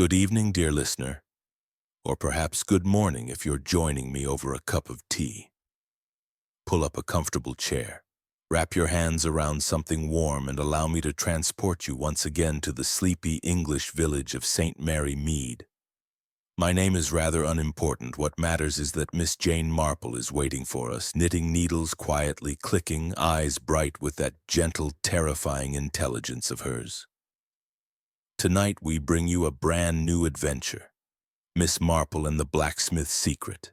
Good evening, dear listener, or perhaps good morning if you're joining me over a cup of tea. Pull up a comfortable chair, wrap your hands around something warm, and allow me to transport you once again to the sleepy English village of St. Mary Mead. My name is rather unimportant. What matters is that Miss Jane Marple is waiting for us, knitting needles quietly, clicking, eyes bright with that gentle, terrifying intelligence of hers. Tonight we bring you a brand new adventure, Miss Marple and the Blacksmith's Secret.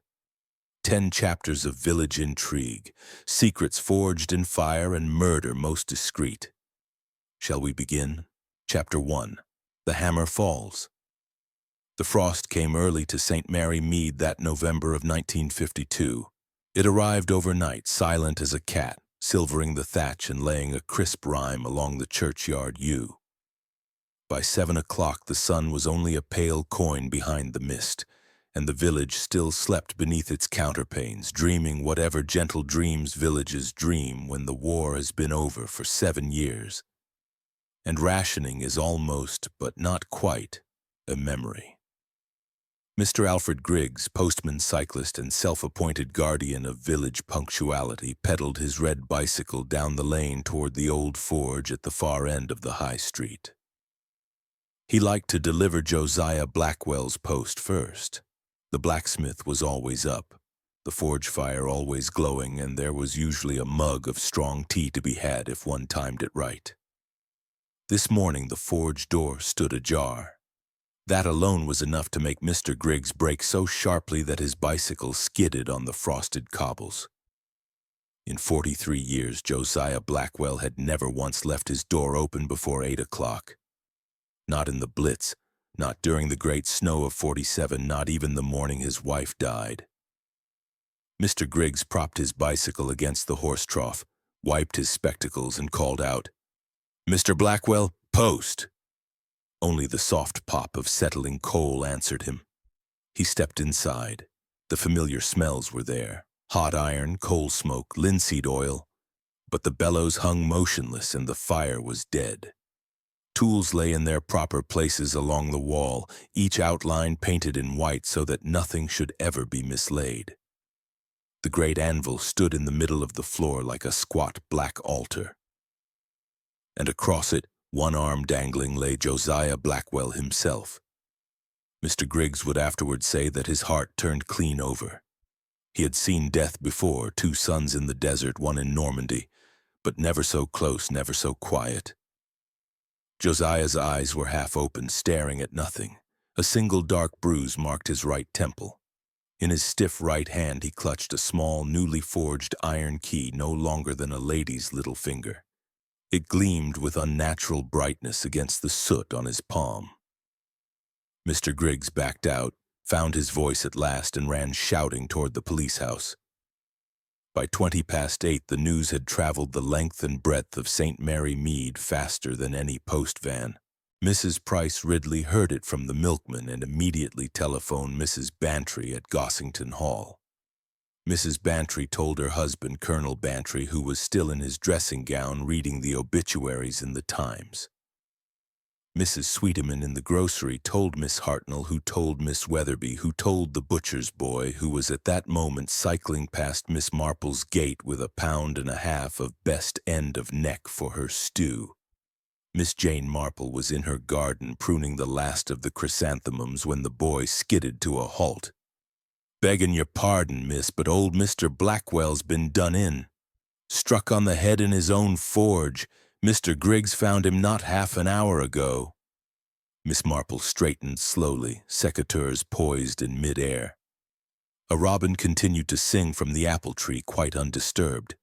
10 chapters of village intrigue, secrets forged in fire, and murder most discreet. Shall we begin? Chapter 1. The Hammer Falls. The frost came early to St. Mary Mead that November of 1952. It arrived overnight, silent as a cat, silvering the thatch and laying a crisp rime along the churchyard yew. By 7 o'clock the sun was only a pale coin behind the mist, and the village still slept beneath its counterpanes, dreaming whatever gentle dreams villages dream when the war has been over for 7 years. And rationing is almost, but not quite, a memory. Mr. Alfred Griggs, postman, cyclist, and self-appointed guardian of village punctuality, pedaled his red bicycle down the lane toward the old forge at the far end of the high street. He liked to deliver Josiah Blackwell's post first. The blacksmith was always up, the forge fire always glowing, and there was usually a mug of strong tea to be had if one timed it right. This morning the forge door stood ajar. That alone was enough to make Mr. Griggs brake so sharply that his bicycle skidded on the frosted cobbles. In 43 years, Josiah Blackwell had never once left his door open before 8 o'clock. Not in the Blitz, not during the great snow of 47, not even the morning his wife died. Mr. Griggs propped his bicycle against the horse trough, wiped his spectacles, and called out, "Mr. Blackwell, post!" Only the soft pop of settling coal answered him. He stepped inside. The familiar smells were there: hot iron, coal smoke, linseed oil. But the bellows hung motionless and the fire was dead. Tools lay in their proper places along the wall, each outline painted in white so that nothing should ever be mislaid. The great anvil stood in the middle of the floor like a squat black altar. And across it, one arm dangling, lay Josiah Blackwell himself. Mr. Griggs would afterward say that his heart turned clean over. He had seen death before, 2 sons in the desert, one in Normandy, but never so close, never so quiet. Josiah's eyes were half open, staring at nothing. A single dark bruise marked his right temple. In his stiff right hand he clutched a small, newly forged iron key, no longer than a lady's little finger. It gleamed with unnatural brightness against the soot on his palm. Mr. Griggs backed out, found his voice at last, and ran shouting toward the police house. By 20 past 8, the news had traveled the length and breadth of St. Mary Mead faster than any post van. Mrs. Price Ridley heard it from the milkman and immediately telephoned Mrs. Bantry at Gossington Hall. Mrs. Bantry told her husband, Colonel Bantry, who was still in his dressing gown reading the obituaries in the Times. Mrs. Sweeteman in the grocery told Miss Hartnell, who told Miss Weatherby, who told the butcher's boy, who was at that moment cycling past Miss Marple's gate with a pound and a half of best end of neck for her stew. Miss Jane Marple was in her garden pruning the last of the chrysanthemums when the boy skidded to a halt. "Beggin' your pardon, miss, but old Mr. Blackwell's been done in. Struck on the head in his own forge. Mr. Griggs found him not half an hour ago." Miss Marple straightened slowly, secateurs poised in mid-air. A robin continued to sing from the apple tree, quite undisturbed.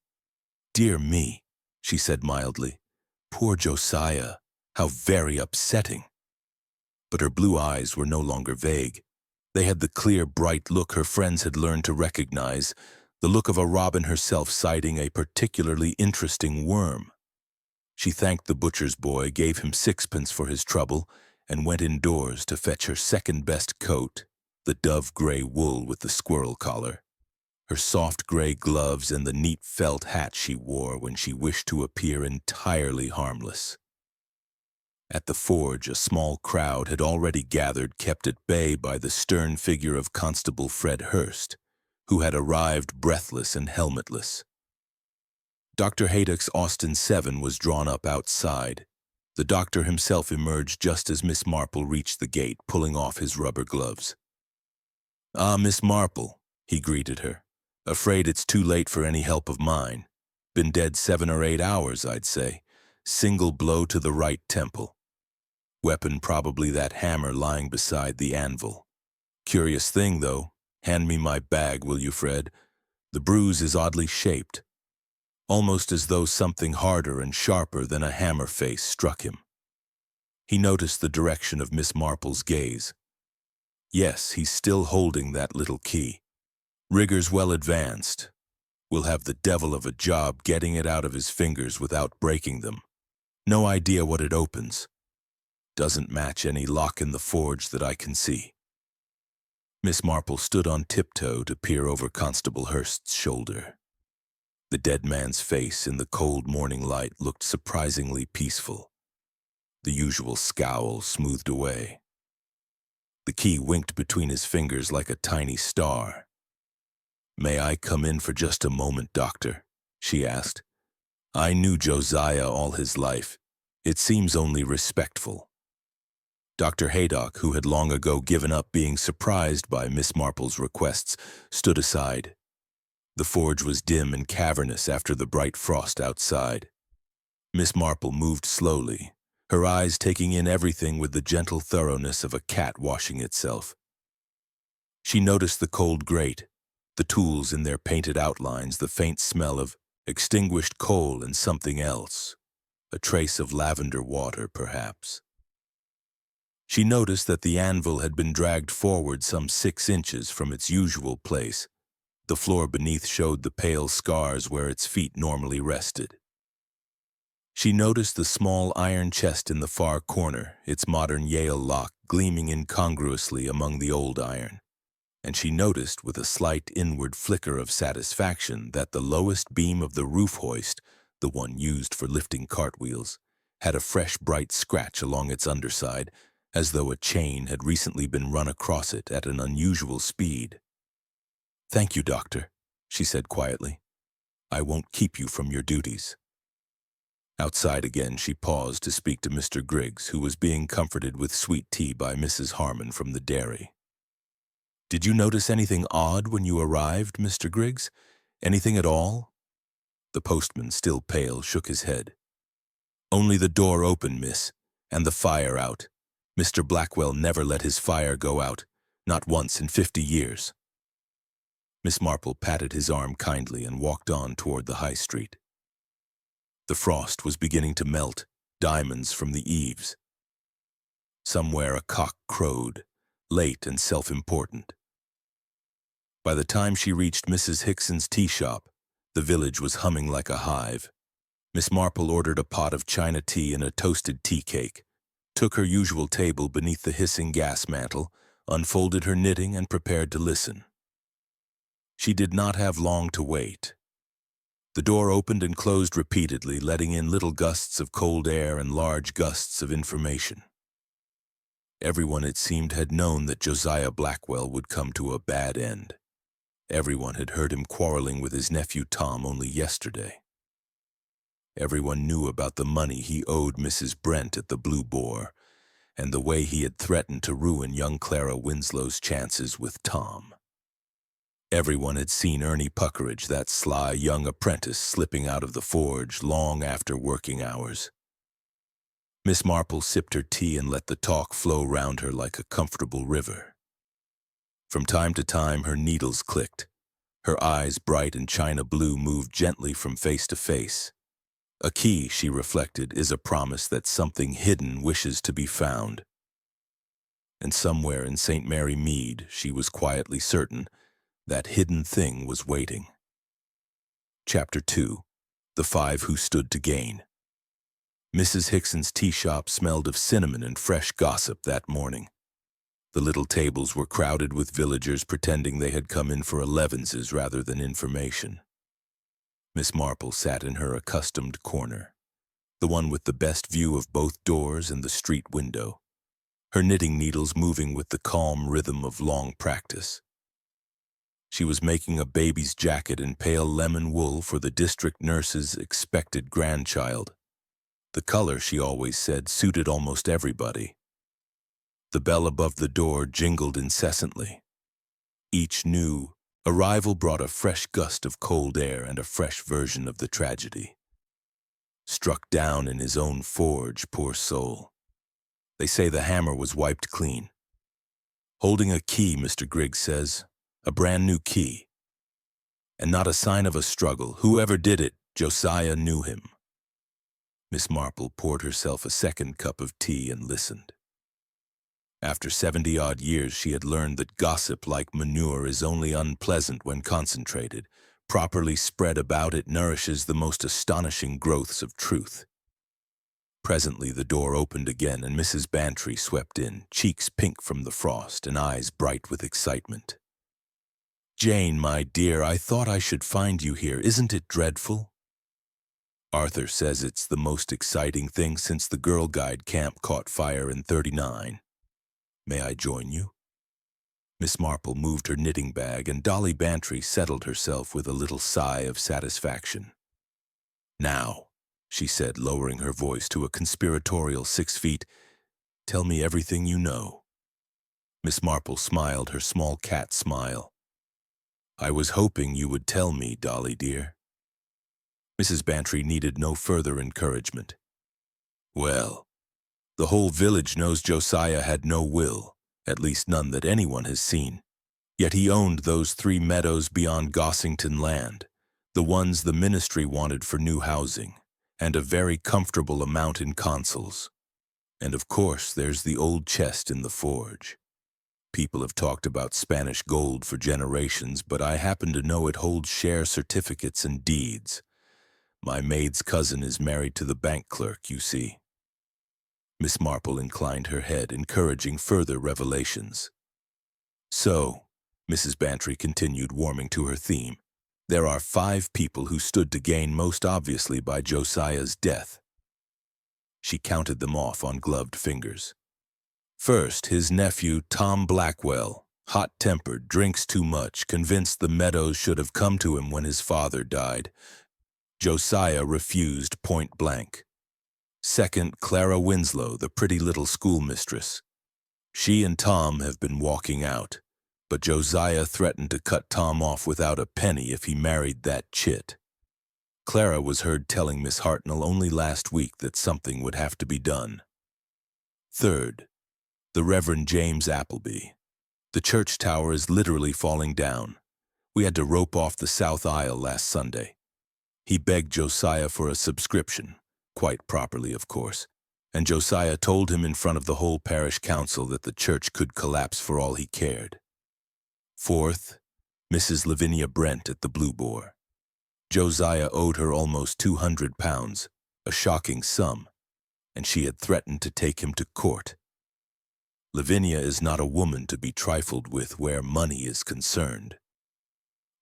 "Dear me," she said mildly. "Poor Josiah, how very upsetting." But her blue eyes were no longer vague. They had the clear, bright look her friends had learned to recognize, the look of a robin herself sighting a particularly interesting worm. She thanked the butcher's boy, gave him 6pence for his trouble, and went indoors to fetch her second-best coat, the dove-gray wool with the squirrel collar, her soft gray gloves, and the neat felt hat she wore when she wished to appear entirely harmless. At the forge, a small crowd had already gathered, kept at bay by the stern figure of Constable Fred Hurst, who had arrived breathless and helmetless. Dr. Haydock's Austin 7 was drawn up outside. The doctor himself emerged just as Miss Marple reached the gate, pulling off his rubber gloves. "Ah, Miss Marple," he greeted her. "Afraid it's too late for any help of mine. Been dead 7 or 8 hours, I'd say. Single blow to the right temple. Weapon probably that hammer lying beside the anvil. Curious thing, though. Hand me my bag, will you, Fred? The bruise is oddly shaped. Almost as though something harder and sharper than a hammer face struck him." He noticed the direction of Miss Marple's gaze. Yes, he's still holding that little key. Rigors well advanced. Will have the devil of a job getting it out of his fingers without breaking them. No idea what it opens. Doesn't match any lock in the forge that I can see. Miss Marple stood on tiptoe to peer over Constable Hurst's shoulder. The dead man's face in the cold morning light looked surprisingly peaceful. The usual scowl smoothed away. The key winked between his fingers like a tiny star. "May I come in for just a moment, Doctor?" she asked. "I knew Josiah all his life. It seems only respectful." Dr. Haydock, who had long ago given up being surprised by Miss Marple's requests, stood aside. The forge was dim and cavernous after the bright frost outside. Miss Marple moved slowly, her eyes taking in everything with the gentle thoroughness of a cat washing itself. She noticed the cold grate, the tools in their painted outlines, the faint smell of extinguished coal and something else, a trace of lavender water, perhaps. She noticed that the anvil had been dragged forward some 6 inches from its usual place. The floor beneath showed the pale scars where its feet normally rested. She noticed the small iron chest in the far corner, its modern Yale lock gleaming incongruously among the old iron. And she noticed with a slight inward flicker of satisfaction that the lowest beam of the roof hoist, the one used for lifting cartwheels, had a fresh bright scratch along its underside, as though a chain had recently been run across it at an unusual speed. "Thank you, Doctor," she said quietly. "I won't keep you from your duties." Outside again, she paused to speak to Mr. Griggs, who was being comforted with sweet tea by Mrs. Harmon from the dairy. "Did you notice anything odd when you arrived, Mr. Griggs? Anything at all?" The postman, still pale, shook his head. "Only the door open, miss, and the fire out. Mr. Blackwell never let his fire go out, not once in 50 years. Miss Marple patted his arm kindly and walked on toward the high street. The frost was beginning to melt, diamonds from the eaves. Somewhere a cock crowed, late and self-important. By the time she reached Mrs. Hickson's tea shop, the village was humming like a hive. Miss Marple ordered a pot of China tea and a toasted tea cake, took her usual table beneath the hissing gas mantle, unfolded her knitting and prepared to listen. She did not have long to wait. The door opened and closed repeatedly, letting in little gusts of cold air and large gusts of information. Everyone, it seemed, had known that Josiah Blackwell would come to a bad end. Everyone had heard him quarreling with his nephew Tom only yesterday. Everyone knew about the money he owed Mrs. Brent at the Blue Boar, and the way he had threatened to ruin young Clara Winslow's chances with Tom. Everyone had seen Ernie Puckeridge, that sly young apprentice, slipping out of the forge long after working hours. Miss Marple sipped her tea and let the talk flow round her like a comfortable river. From time to time her needles clicked. Her eyes, bright and china blue, moved gently from face to face. A key, she reflected, is a promise that something hidden wishes to be found. And somewhere in St. Mary Mead, she was quietly certain, that hidden thing was waiting. Chapter 2. The Five Who Stood to Gain. Mrs. Hickson's tea shop smelled of cinnamon and fresh gossip that morning. The little tables were crowded with villagers pretending they had come in for elevenses rather than information. Miss Marple sat in her accustomed corner. the one with the best view of both doors and the street window, her knitting needles moving with the calm rhythm of long practice. She was making a baby's jacket in pale lemon wool for the district nurse's expected grandchild. The color, she always said, suited almost everybody. The bell above the door jingled incessantly. Each new arrival brought a fresh gust of cold air and a fresh version of the tragedy. Struck down in his own forge, poor soul. They say the hammer was wiped clean. Holding a key, Mr. Griggs says, a brand new key. And not a sign of a struggle. Whoever did it, Josiah knew him. Miss Marple poured herself a second cup of tea and listened. After 70-odd years, she had learned that gossip, like manure, is only unpleasant when concentrated. Properly spread about, it nourishes the most astonishing growths of truth. Presently the door opened again, and Mrs. Bantry swept in, cheeks pink from the frost and eyes bright with excitement. "Jane, my dear, I thought I should find you here. Isn't it dreadful? Arthur says it's the most exciting thing since the Girl Guide camp caught fire in '39. May I join you?" Miss Marple moved her knitting bag, and Dolly Bantry settled herself with a little sigh of satisfaction. "Now," she said, lowering her voice to a conspiratorial 6 feet, "tell me everything you know." Miss Marple smiled her small cat smile. "I was hoping you would tell me, Dolly dear." Mrs. Bantry needed no further encouragement. "Well, the whole village knows Josiah had no will, at least none that anyone has seen. Yet he owned those 3 meadows beyond Gossington land, the ones the ministry wanted for new housing, and a very comfortable amount in consols. And of course there's the old chest in the forge. People have talked about Spanish gold for generations, but I happen to know it holds share certificates and deeds. My maid's cousin is married to the bank clerk, you see." Miss Marple inclined her head, encouraging further revelations. "So," Mrs. Bantry continued, warming to her theme, "there are 5 people who stood to gain most obviously by Josiah's death." She counted them off on gloved fingers. "First, his nephew, Tom Blackwell, hot-tempered, drinks too much, convinced the Meadows should have come to him when his father died. Josiah refused point blank. Second, Clara Winslow, the pretty little schoolmistress. She and Tom have been walking out, but Josiah threatened to cut Tom off without a penny if he married that chit. Clara was heard telling Miss Hartnell only last week that something would have to be done. Third, the Reverend James Appleby. The church tower is literally falling down. We had to rope off the south aisle last Sunday. He begged Josiah for a subscription, quite properly, of course, and Josiah told him in front of the whole parish council that the church could collapse for all he cared. Fourth, Mrs. Lavinia Brent at the Blue Boar. Josiah owed her almost £200, a shocking sum, and she had threatened to take him to court. Lavinia is not a woman to be trifled with where money is concerned.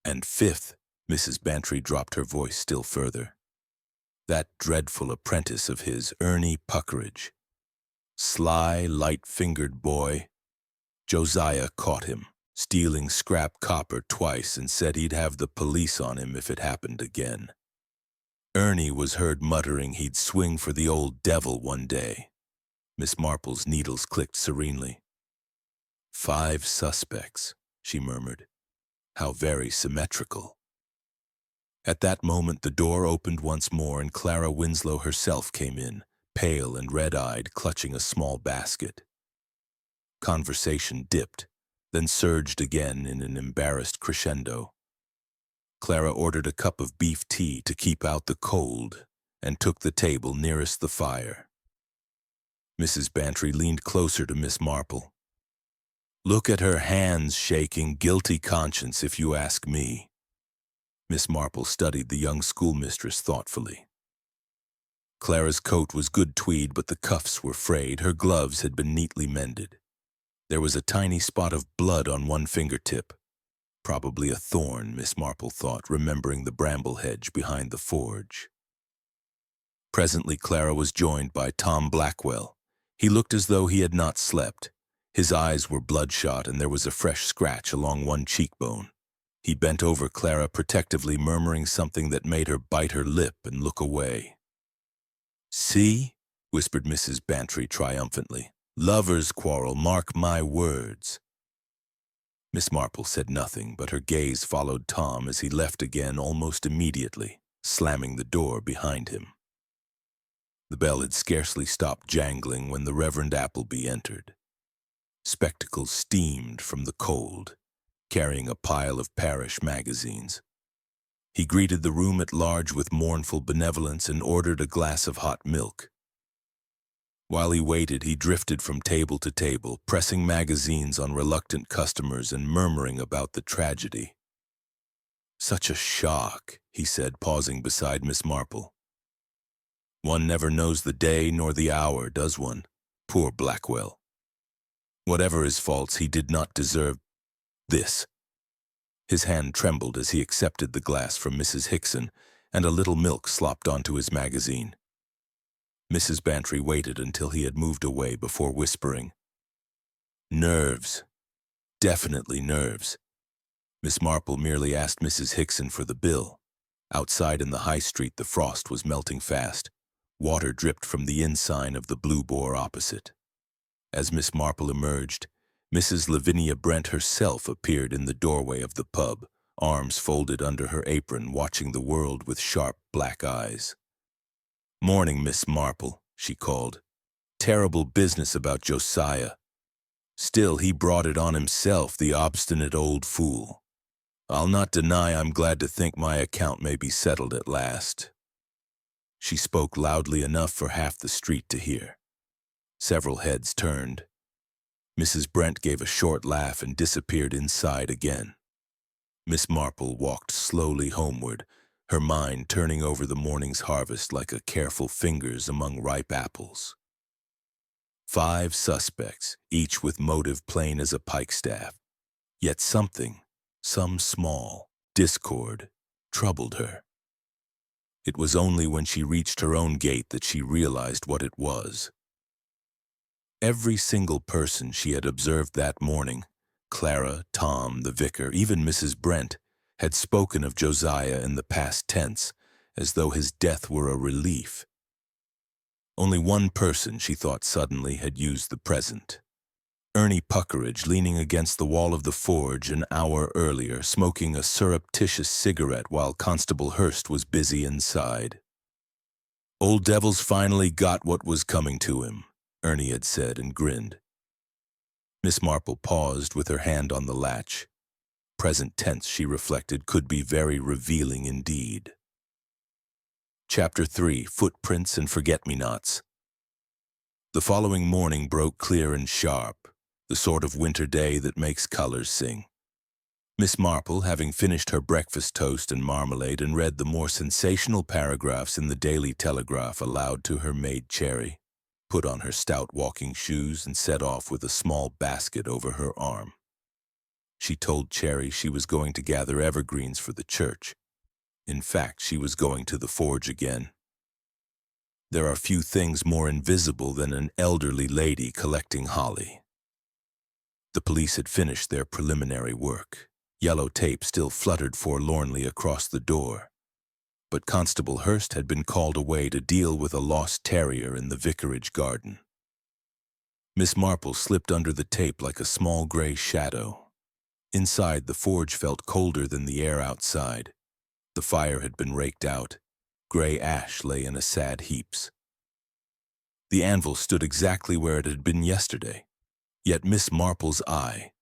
And fifth, Mrs. Bantry dropped her voice still further, that dreadful apprentice of his, Ernie Puckeridge. Sly, light-fingered boy. Josiah caught him, stealing scrap copper twice, and said he'd have the police on him if it happened again. Ernie was heard muttering he'd swing for the old devil one day. Miss Marple's needles clicked serenely. 5 suspects, she murmured. How very symmetrical. At that moment the door opened once more, and Clara Winslow herself came in, pale and red-eyed, clutching a small basket. Conversation dipped, then surged again in an embarrassed crescendo. Clara ordered a cup of beef tea to keep out the cold, and took the table nearest the fire. Mrs. Bantry leaned closer to Miss Marple. "Look at her hands shaking, guilty conscience if you ask me." Miss Marple studied the young schoolmistress thoughtfully. Clara's coat was good tweed, but the cuffs were frayed. Her gloves had been neatly mended. There was a tiny spot of blood on one fingertip. Probably a thorn, Miss Marple thought, remembering the bramble hedge behind the forge. Presently, Clara was joined by Tom Blackwell. He looked as though he had not slept. His eyes were bloodshot, and there was a fresh scratch along one cheekbone. He bent over Clara protectively, murmuring something that made her bite her lip and look away. "See?" whispered Mrs. Bantry triumphantly. "Lovers' quarrel, mark my words." Miss Marple said nothing, but her gaze followed Tom as he left again almost immediately, slamming the door behind him. The bell had scarcely stopped jangling when the Reverend Appleby entered. Spectacles steamed from the cold, carrying a pile of parish magazines. He greeted the room at large with mournful benevolence and ordered a glass of hot milk. While he waited, he drifted from table to table, pressing magazines on reluctant customers and murmuring about the tragedy. "Such a shock," he said, pausing beside Miss Marple. "One never knows the day nor the hour, does one? Poor Blackwell. Whatever his faults, he did not deserve this." His hand trembled as he accepted the glass from Mrs. Hickson, and a little milk slopped onto his magazine. Mrs. Bantry waited until he had moved away before whispering, "Nerves. Definitely nerves." Miss Marple merely asked Mrs. Hickson for the bill. Outside in the high street, the frost was melting fast. Water dripped from the inn sign of the Blue Boar opposite. As Miss Marple emerged, Mrs. Lavinia Brent herself appeared in the doorway of the pub, arms folded under her apron, watching the world with sharp black eyes. "Morning, Miss Marple," she called. "Terrible business about Josiah. Still, he brought it on himself, the obstinate old fool. I'll not deny I'm glad to think my account may be settled at last." She spoke loudly enough for half the street to hear. Several heads turned. Mrs. Brent gave a short laugh and disappeared inside again. Miss Marple walked slowly homeward, her mind turning over the morning's harvest like a careful fingers among ripe apples. 5 suspects, each with motive plain as a pikestaff. Yet something, some small discord, troubled her. It was only when she reached her own gate that she realized what it was. Every single person she had observed that morning, Clara, Tom, the vicar, even Mrs. Brent, had spoken of Josiah in the past tense, as though his death were a relief. Only one person, she thought suddenly, had used the present. Ernie Puckeridge, leaning against the wall of the forge an hour earlier, smoking a surreptitious cigarette while Constable Hurst was busy inside. "Old Devil's finally got what was coming to him," Ernie had said and grinned. Miss Marple paused with her hand on the latch. Present tense, she reflected, could be very revealing indeed. Chapter 3, Footprints and Forget-Me-Nots. The following morning broke clear and sharp, the sort of winter day that makes colors sing. Miss Marple, having finished her breakfast toast and marmalade and read the more sensational paragraphs in the Daily Telegraph aloud to her maid Cherry, put on her stout walking shoes and set off with a small basket over her arm. She told Cherry she was going to gather evergreens for the church. In fact, she was going to the forge again. There are few things more invisible than an elderly lady collecting holly. The police had finished their preliminary work. Yellow tape still fluttered forlornly across the door. But Constable Hurst had been called away to deal with a lost terrier in the vicarage garden. Miss Marple slipped under the tape like a small gray shadow. Inside, the forge felt colder than the air outside. The fire had been raked out. Gray ash lay in a sad heaps. The anvil stood exactly where it had been yesterday. Yet Miss Marple's eye,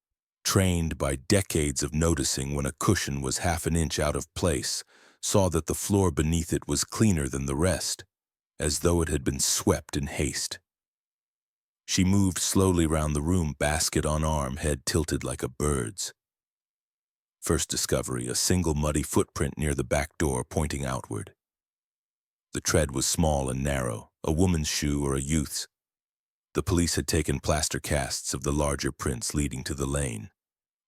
trained by decades of noticing when a cushion was half an inch out of place, saw that the floor beneath it was cleaner than the rest, as though it had been swept in haste. She moved slowly round the room, basket on arm, head tilted like a bird's. First discovery, a single muddy footprint near the back door pointing outward. The tread was small and narrow, a woman's shoe or a youth's. The police had taken plaster casts of the larger prints leading to the lane,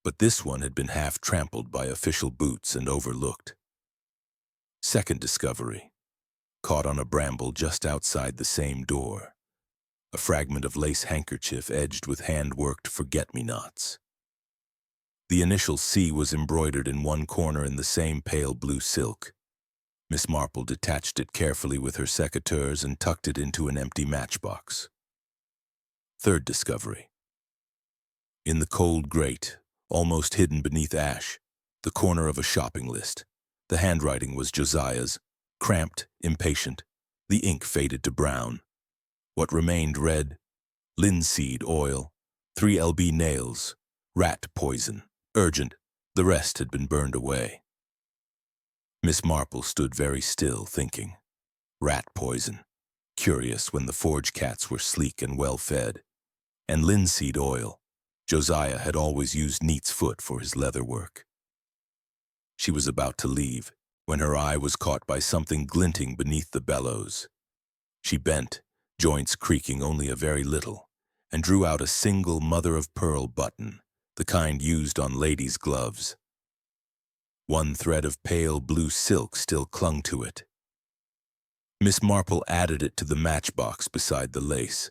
but this one had been half trampled by official boots and overlooked. Second discovery. caught on a bramble just outside the same door. A fragment of lace handkerchief edged with hand-worked forget-me-nots. The initial C was embroidered in one corner in the same pale blue silk. Miss Marple detached it carefully with her secateurs and tucked it into an empty matchbox. Third discovery. In the cold grate, almost hidden beneath ash, the corner of a shopping list. The handwriting was Josiah's, cramped, impatient. The ink faded to brown. What remained read, linseed oil, 3 lb nails, rat poison, urgent. The rest had been burned away. Miss Marple stood very still, thinking. Rat poison. Curious when the forge cats were sleek and well-fed. And linseed oil. Josiah had always used neat's foot for his leather work. She was about to leave, when her eye was caught by something glinting beneath the bellows. She bent, joints creaking only a very little, and drew out a single mother-of-pearl button, the kind used on ladies' gloves. One thread of pale blue silk still clung to it. Miss Marple added it to the matchbox beside the lace.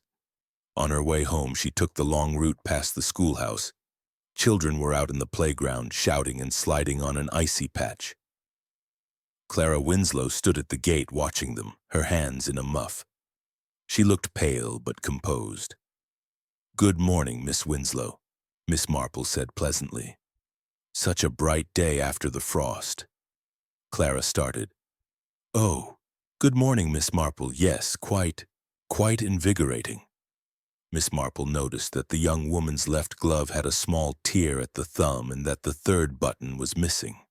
On her way home, she took the long route past the schoolhouse. Children were out in the playground, shouting and sliding on an icy patch. Clara Winslow stood at the gate watching them, her hands in a muff. She looked pale but composed. "Good morning, Miss Winslow," Miss Marple said pleasantly. "Such a bright day after the frost." Clara started. "Oh, good morning, Miss Marple. Yes, quite invigorating." Miss Marple noticed that the young woman's left glove had a small tear at the thumb and that the third button was missing.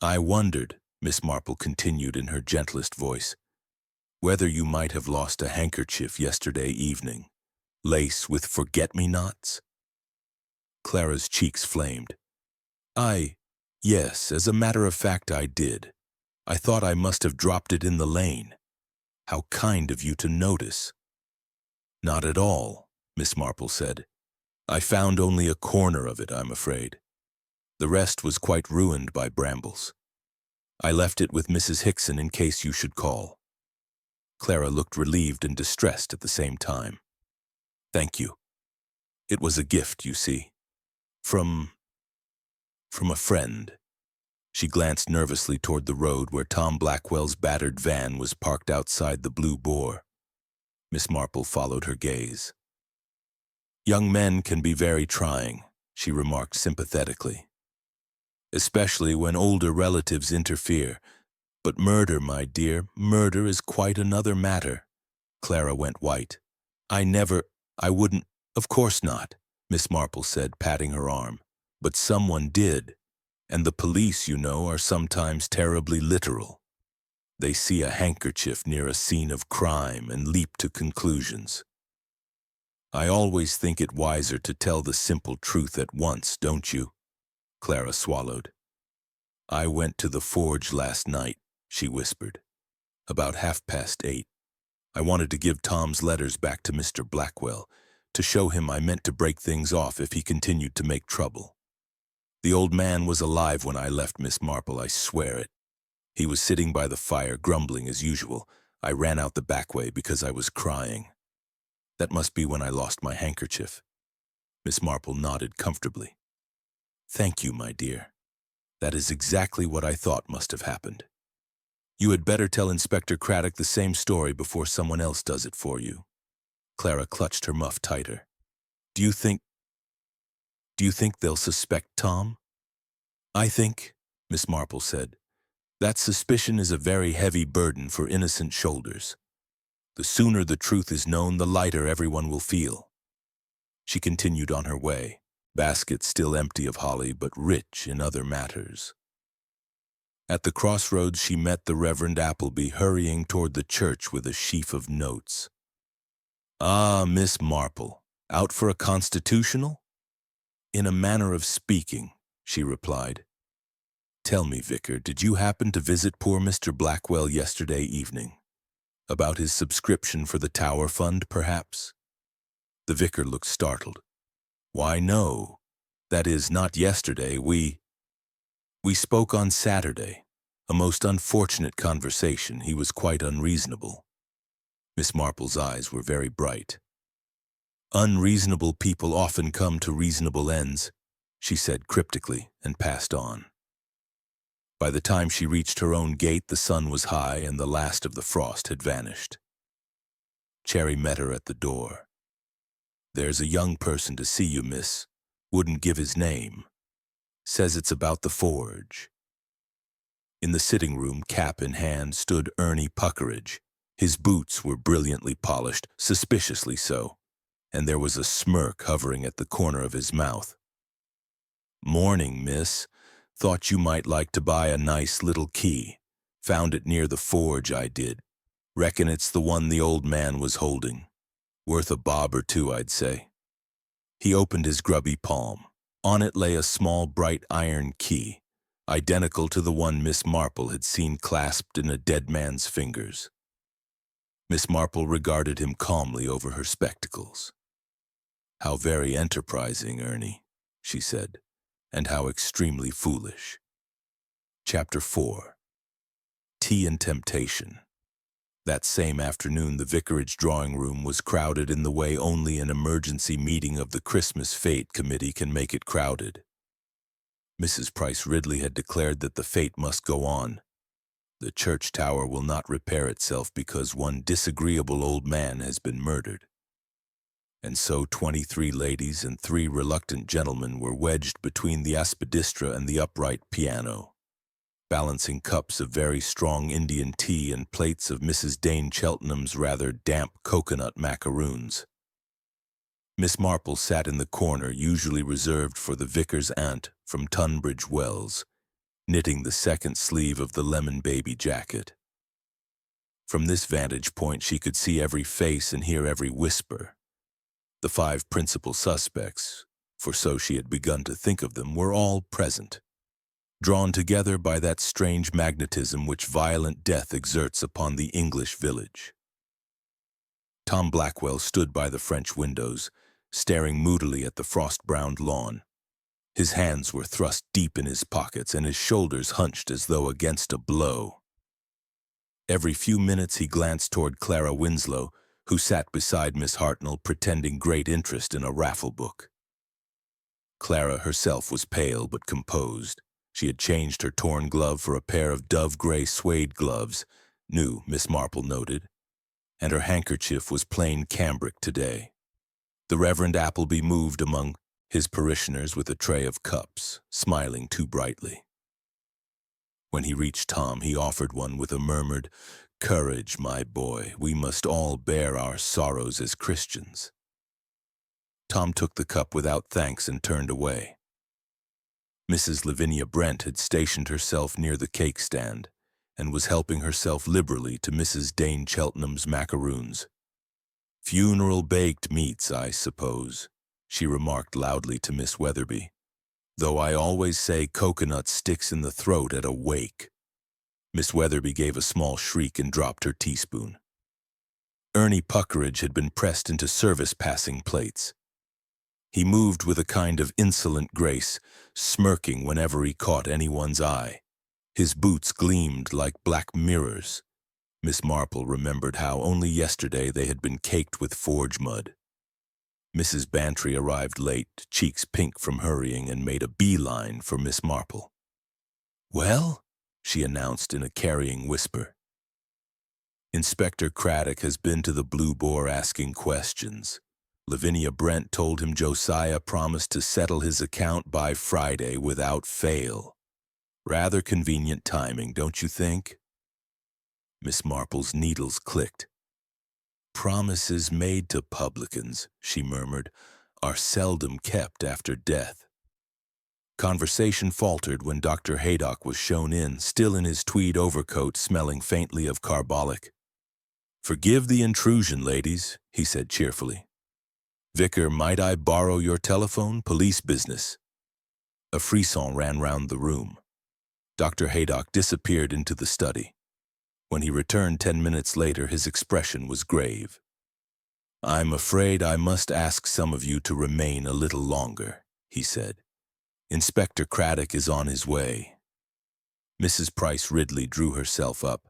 "I wondered," Miss Marple continued in her gentlest voice, "whether you might have lost a handkerchief yesterday evening, lace with forget-me-nots?" Clara's cheeks flamed. Yes, as a matter of fact I did. I thought I must have dropped it in the lane. How kind of you to notice." "Not at all," Miss Marple said. "I found only a corner of it, I'm afraid. The rest was quite ruined by brambles. I left it with Mrs. Hickson in case you should call." Clara looked relieved and distressed at the same time. "Thank you. It was a gift, you see. From a friend." She glanced nervously toward the road where Tom Blackwell's battered van was parked outside the Blue Boar. Miss Marple followed her gaze. "Young men can be very trying," she remarked sympathetically. "Especially when older relatives interfere. But murder, my dear, murder is quite another matter." Clara went white. I wouldn't, of course not," Miss Marple said, patting her arm. "But someone did. And the police, you know, are sometimes terribly literal. They see a handkerchief near a scene of crime and leap to conclusions. I always think it wiser to tell the simple truth at once, don't you?" Clara swallowed. "I went to the forge last night," she whispered. "About 8:30. I wanted to give Tom's letters back to Mr. Blackwell, to show him I meant to break things off if he continued to make trouble. The old man was alive when I left, Miss Marple, I swear it. He was sitting by the fire, grumbling as usual. I ran out the back way because I was crying. That must be when I lost my handkerchief." Miss Marple nodded comfortably. "Thank you, my dear. That is exactly what I thought must have happened. You had better tell Inspector Craddock the same story before someone else does it for you." Clara clutched her muff tighter. Do you think they'll suspect Tom?" "I think," Miss Marple said, "that suspicion is a very heavy burden for innocent shoulders. The sooner the truth is known, the lighter everyone will feel." She continued on her way, basket still empty of holly but rich in other matters. At the crossroads she met the Reverend Appleby hurrying toward the church with a sheaf of notes. "Ah, Miss Marple, out for a constitutional?" "In a manner of speaking," she replied. "Tell me, Vicar, did you happen to visit poor Mr. Blackwell yesterday evening? About his subscription for the Tower Fund, perhaps?" The vicar looked startled. "Why, no. That is, not yesterday. We spoke on Saturday. A most unfortunate conversation. He was quite unreasonable. Miss Marple's eyes were very bright. Unreasonable people often come to reasonable ends, she said cryptically, and passed on. By the time she reached her own gate, the sun was high and the last of the frost had vanished. Cherry met her at the door. "There's a young person to see you, miss. Wouldn't give his name. Says it's about the forge." In the sitting room, cap in hand, stood Ernie Puckeridge. His boots were brilliantly polished, suspiciously so, and there was a smirk hovering at the corner of his mouth. "Morning, miss. Thought you might like to buy a nice little key. Found it near the forge, I did. Reckon it's the one the old man was holding. Worth a bob or two, I'd say." He opened his grubby palm. On it lay a small bright iron key, identical to the one Miss Marple had seen clasped in a dead man's fingers. Miss Marple regarded him calmly over her spectacles. "How very enterprising, Ernie," she said, "and how extremely foolish." Chapter 4. Tea and Temptation. That same afternoon, the vicarage drawing room was crowded in the way only an emergency meeting of the Christmas Fete Committee can make it crowded. Mrs. Price Ridley had declared that the fete must go on. The church tower will not repair itself because one disagreeable old man has been murdered. And so 23 ladies and 3 reluctant gentlemen were wedged between the aspidistra and the upright piano, balancing cups of very strong Indian tea and plates of Mrs. Dane Cheltenham's rather damp coconut macaroons. Miss Marple sat in the corner usually reserved for the vicar's aunt from Tunbridge Wells, knitting the second sleeve of the lemon baby jacket. From this vantage point she could see every face and hear every whisper. The 5 principal suspects, for so she had begun to think of them, were all present, drawn together by that strange magnetism which violent death exerts upon the English village. Tom Blackwell stood by the French windows, staring moodily at the frost-browned lawn. His hands were thrust deep in his pockets and his shoulders hunched as though against a blow. Every few minutes he glanced toward Clara Winslow, who sat beside Miss Hartnell pretending great interest in a raffle book. Clara herself was pale but composed. She had changed her torn glove for a pair of dove-gray suede gloves, new, Miss Marple noted, and her handkerchief was plain cambric today. The Reverend Appleby moved among his parishioners with a tray of cups, smiling too brightly. When he reached Tom, he offered one with a murmured, "Courage, my boy, we must all bear our sorrows as Christians." Tom took the cup without thanks and turned away. Mrs. Lavinia Brent had stationed herself near the cake stand and was helping herself liberally to Mrs. Dane Cheltenham's macaroons. "Funeral baked meats, I suppose," she remarked loudly to Miss Weatherby, "though I always say coconut sticks in the throat at a wake." Miss Weatherby gave a small shriek and dropped her teaspoon. Ernie Puckeridge had been pressed into service passing plates. He moved with a kind of insolent grace, smirking whenever he caught anyone's eye. His boots gleamed like black mirrors. Miss Marple remembered how only yesterday they had been caked with forge mud. Mrs. Bantry arrived late, cheeks pink from hurrying, and made a beeline for Miss Marple. "Well?" she announced in a carrying whisper. "Inspector Craddock has been to the Blue Boar asking questions. Lavinia Brent told him Josiah promised to settle his account by Friday without fail. Rather convenient timing, don't you think?" Miss Marple's needles clicked. "Promises made to publicans," she murmured, "are seldom kept after death." Conversation faltered when Dr. Haydock was shown in, still in his tweed overcoat, smelling faintly of carbolic. "Forgive the intrusion, ladies," he said cheerfully. "Vicar, might I borrow your telephone? Police business." A frisson ran round the room. Dr. Haydock disappeared into the study. When he returned 10 minutes later, his expression was grave. "I'm afraid I must ask some of you to remain a little longer," he said. "Inspector Craddock is on his way." Mrs. Price Ridley drew herself up.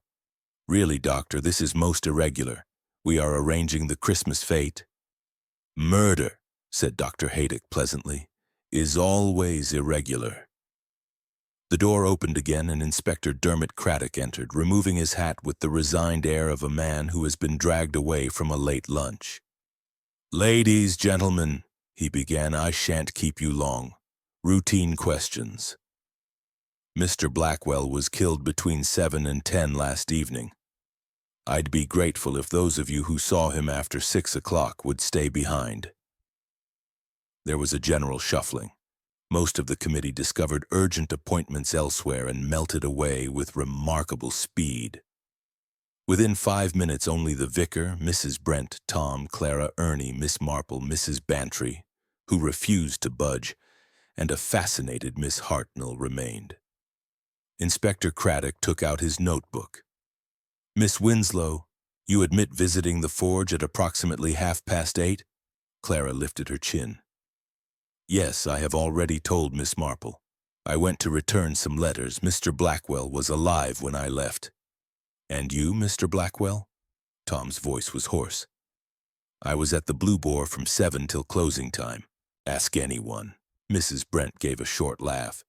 Really, Doctor, this is most irregular. We are arranging the Christmas fete. Murder, said Dr. Haydock pleasantly, is always irregular. The door opened again and Inspector Dermot Craddock entered, removing his hat with the resigned air of a man who has been dragged away from a late lunch. Ladies, gentlemen, he began, I shan't keep you long. Routine questions. Mr. Blackwell was killed between 7 and 10 last evening. I'd be grateful if those of you who saw him after 6 o'clock would stay behind. There was a general shuffling. Most of the committee discovered urgent appointments elsewhere and melted away with remarkable speed. Within 5 minutes, only the vicar, Mrs. Brent, Tom, Clara, Ernie, Miss Marple, Mrs. Bantry, who refused to budge, and a fascinated Miss Hartnell remained. Inspector Craddock took out his notebook. Miss Winslow, you admit visiting the forge at approximately 8:30? Clara lifted her chin. Yes, I have already told Miss Marple. I went to return some letters. Mr. Blackwell was alive when I left. And you, Mr. Blackwell? Tom's voice was hoarse. I was at the Blue Boar from 7 till closing time. Ask anyone. Mrs. Brent gave a short laugh.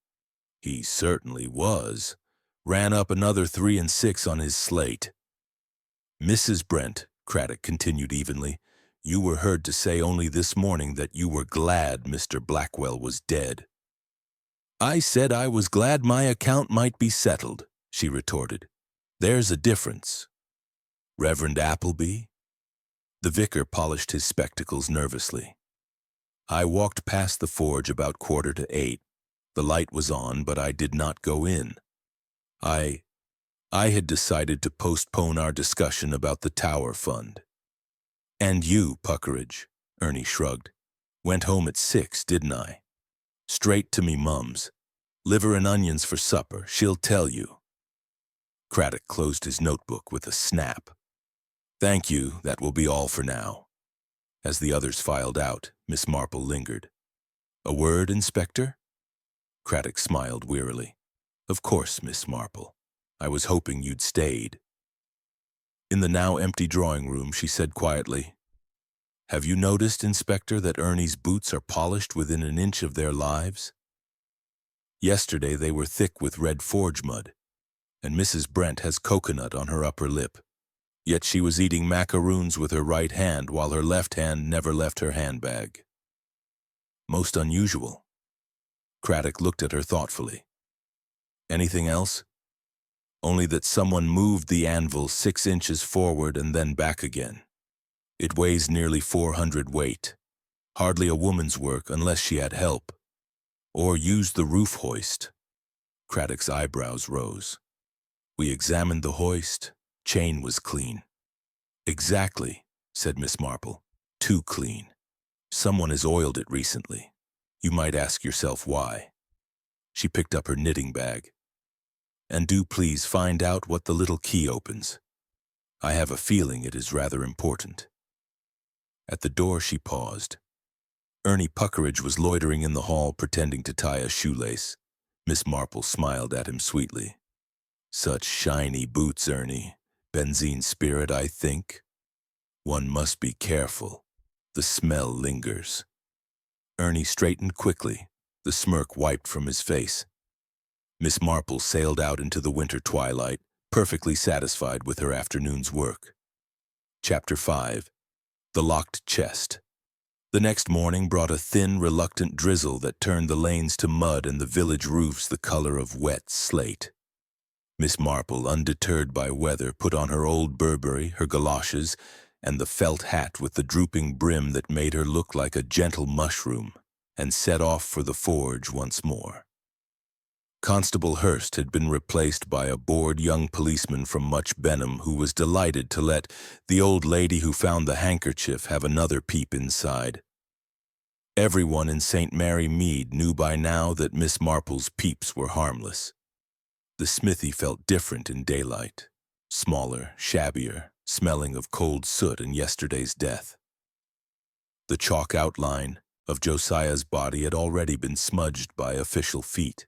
He certainly was. Ran up another 3 and 6 on his slate. Mrs. Brent, Craddock continued evenly, you were heard to say only this morning that you were glad Mr. Blackwell was dead. I said I was glad my account might be settled, she retorted. There's a difference. Reverend Appleby? The vicar polished his spectacles nervously. I walked past the forge about 7:45. The light was on, but I did not go in. I had decided to postpone our discussion about the Tower Fund. And you, Puckeridge, Ernie shrugged. Went home at 6, didn't I? Straight to me mum's. Liver and onions for supper, she'll tell you. Craddock closed his notebook with a snap. Thank you, that will be all for now. As the others filed out, Miss Marple lingered. A word, Inspector? Craddock smiled wearily. Of course, Miss Marple. I was hoping you'd stayed. In the now empty drawing room, she said quietly, Have you noticed, Inspector, that Ernie's boots are polished within an inch of their lives? Yesterday they were thick with red forge mud, and Mrs. Brent has coconut on her upper lip. Yet she was eating macaroons with her right hand while her left hand never left her handbag. Most unusual. Craddock looked at her thoughtfully. Anything else? Only that someone moved the anvil 6 inches forward and then back again. It weighs nearly 400 weight. Hardly a woman's work unless she had help. Or used the roof hoist. Craddock's eyebrows rose. We examined the hoist. Chain was clean. Exactly, said Miss Marple. Too clean. Someone has oiled it recently. You might ask yourself why. She picked up her knitting bag. And do please find out what the little key opens. I have a feeling it is rather important. At the door she paused. Ernie Puckeridge was loitering in the hall pretending to tie a shoelace. Miss Marple smiled at him sweetly. Such shiny boots, Ernie. Benzene spirit, I think. One must be careful. The smell lingers. Ernie straightened quickly, the smirk wiped from his face. Miss Marple sailed out into the winter twilight, perfectly satisfied with her afternoon's work. Chapter 5. The Locked Chest. The next morning brought a thin, reluctant drizzle that turned the lanes to mud and the village roofs the color of wet slate. Miss Marple, undeterred by weather, put on her old Burberry, her galoshes, and the felt hat with the drooping brim that made her look like a gentle mushroom, and set off for the forge once more. Constable Hurst had been replaced by a bored young policeman from Much Benham who was delighted to let the old lady who found the handkerchief have another peep inside. Everyone in St. Mary Mead knew by now that Miss Marple's peeps were harmless. The smithy felt different in daylight, smaller, shabbier, smelling of cold soot and yesterday's death. The chalk outline of Josiah's body had already been smudged by official feet.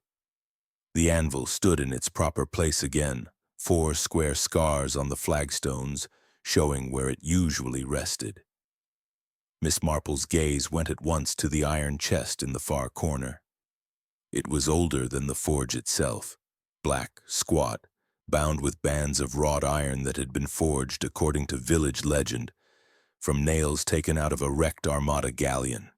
The anvil stood in its proper place again, 4 square scars on the flagstones showing where it usually rested. Miss Marple's gaze went at once to the iron chest in the far corner. It was older than the forge itself, black, squat, bound with bands of wrought iron that had been forged, according to village legend, from nails taken out of a wrecked Armada galleon.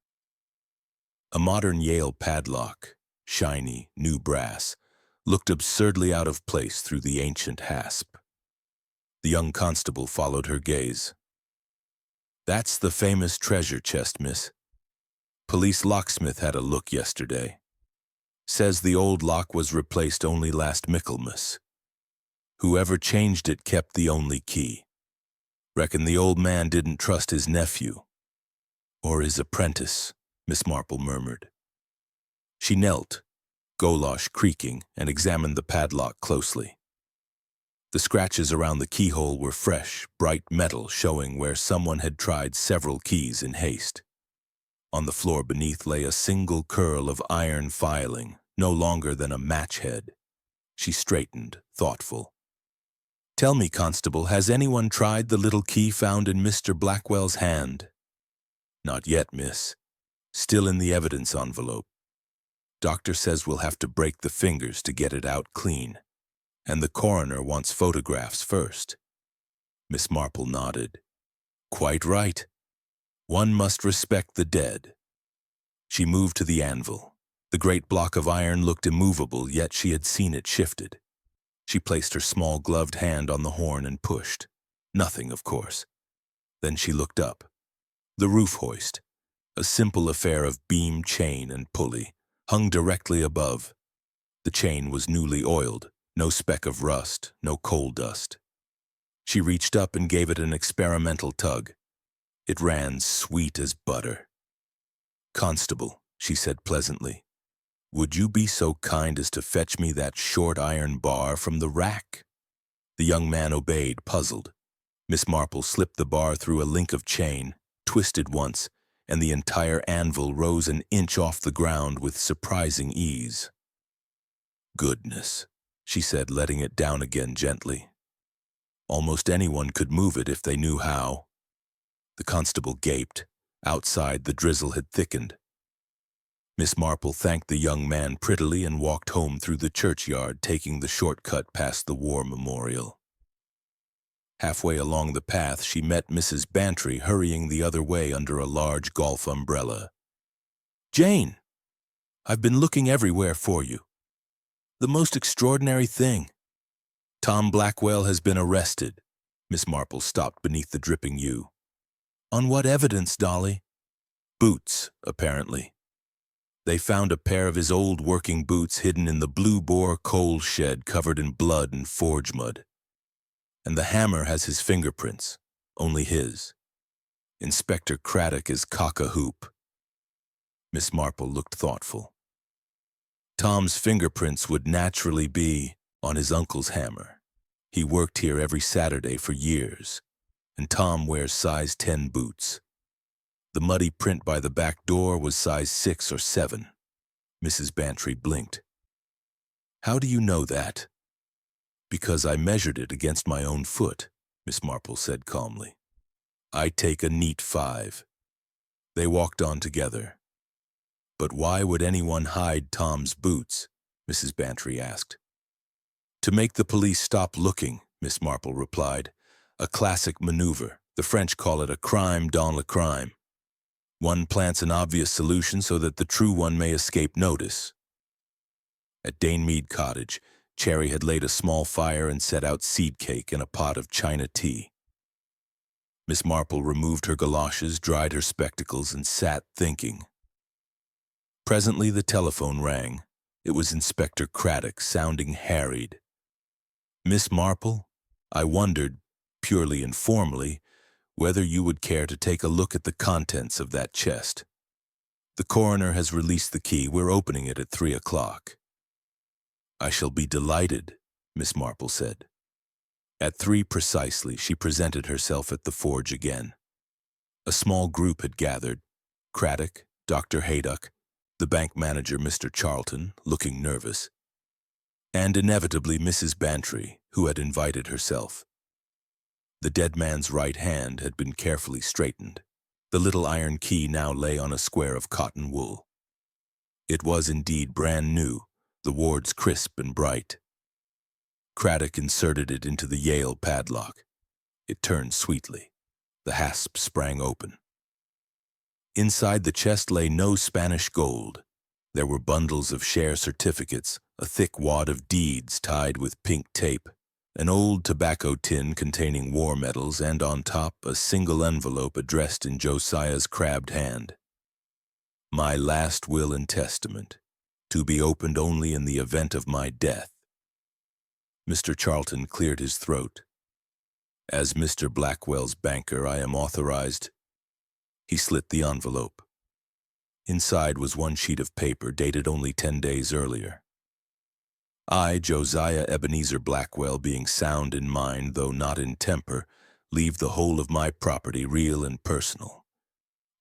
A modern Yale padlock, shiny, new brass, looked absurdly out of place through the ancient hasp. The young constable followed her gaze. "That's the famous treasure chest, miss. Police locksmith had a look yesterday. Says the old lock was replaced only last Michaelmas. Whoever changed it kept the only key. Reckon the old man didn't trust his nephew. Or his apprentice," Miss Marple murmured. She knelt, golosh creaking, and examined the padlock closely. The scratches around the keyhole were fresh, bright metal, showing where someone had tried several keys in haste. On the floor beneath lay a single curl of iron filing, no longer than a match head. She straightened, thoughtful. "Tell me, Constable, has anyone tried the little key found in Mr. Blackwell's hand?" "Not yet, miss. Still in the evidence envelope. Doctor says we'll have to break the fingers to get it out clean. And the coroner wants photographs first." Miss Marple nodded. "Quite right. One must respect the dead." She moved to the anvil. The great block of iron looked immovable, yet she had seen it shifted. She placed her small gloved hand on the horn and pushed. Nothing, of course. Then she looked up. The roof hoist, a simple affair of beam, chain, and pulley, hung directly above. The chain was newly oiled, no speck of rust, no coal dust. She reached up and gave it an experimental tug. It ran sweet as butter. "Constable," she said pleasantly, "would you be so kind as to fetch me that short iron bar from the rack?" The young man obeyed, puzzled. Miss Marple slipped the bar through a link of chain, twisted once, and the entire anvil rose an inch off the ground with surprising ease. "Goodness," she said, letting it down again gently. "Almost anyone could move it if they knew how." The constable gaped. Outside, the drizzle had thickened. Miss Marple thanked the young man prettily and walked home through the churchyard, taking the shortcut past the war memorial. Halfway along the path, she met Mrs. Bantry hurrying the other way under a large golf umbrella. "Jane, I've been looking everywhere for you. The most extraordinary thing. Tom Blackwell has been arrested." Miss Marple stopped beneath the dripping yew. "On what evidence, Dolly?" "Boots, apparently. They found a pair of his old working boots hidden in the Blue Boar coal shed covered in blood and forge mud. And the hammer has his fingerprints, only his. Inspector Craddock is cock-a-hoop." Miss Marple looked thoughtful. "Tom's fingerprints would naturally be on his uncle's hammer. He worked here every Saturday for years, and Tom wears size 10 boots. The muddy print by the back door was size 6 or 7. Mrs. Bantry blinked. "How do you know that?" "Because I measured it against my own foot," Miss Marple said calmly. "I take a neat 5. They walked on together. "But why would anyone hide Tom's boots?" Mrs. Bantry asked. "To make the police stop looking," Miss Marple replied. "A classic maneuver. The French call it a crime dans le crime. One plants an obvious solution so that the true one may escape notice." At Danemead Cottage, Cherry had laid a small fire and set out seed cake and a pot of China tea. Miss Marple removed her galoshes, dried her spectacles, and sat thinking. Presently the telephone rang. It was Inspector Craddock, sounding harried. "Miss Marple, I wondered, purely informally, whether you would care to take a look at the contents of that chest. The coroner has released the key. We're opening it at 3 o'clock. "I shall be delighted," Miss Marple said. At 3 precisely, she presented herself at the forge again. A small group had gathered. Craddock, Dr. Haydock, the bank manager, Mr. Charlton, looking nervous. and inevitably Mrs. Bantry, who had invited herself. The dead man's right hand had been carefully straightened. The little iron key now lay on a square of cotton wool. It was indeed brand new, the wards crisp and bright. Craddock inserted it into the Yale padlock. It turned sweetly. The hasp sprang open. Inside the chest lay no Spanish gold. There were bundles of share certificates, a thick wad of deeds tied with pink tape, an old tobacco tin containing war medals, and on top a single envelope addressed in Josiah's crabbed hand. My last will and testament, to be opened only in the event of my death. Mr. Charlton cleared his throat. As Mr. Blackwell's banker, I am authorized. He slit the envelope. Inside was one sheet of paper dated only 10 days earlier. I, Josiah Ebenezer Blackwell, being sound in mind, though not in temper, leave the whole of my property, real and personal,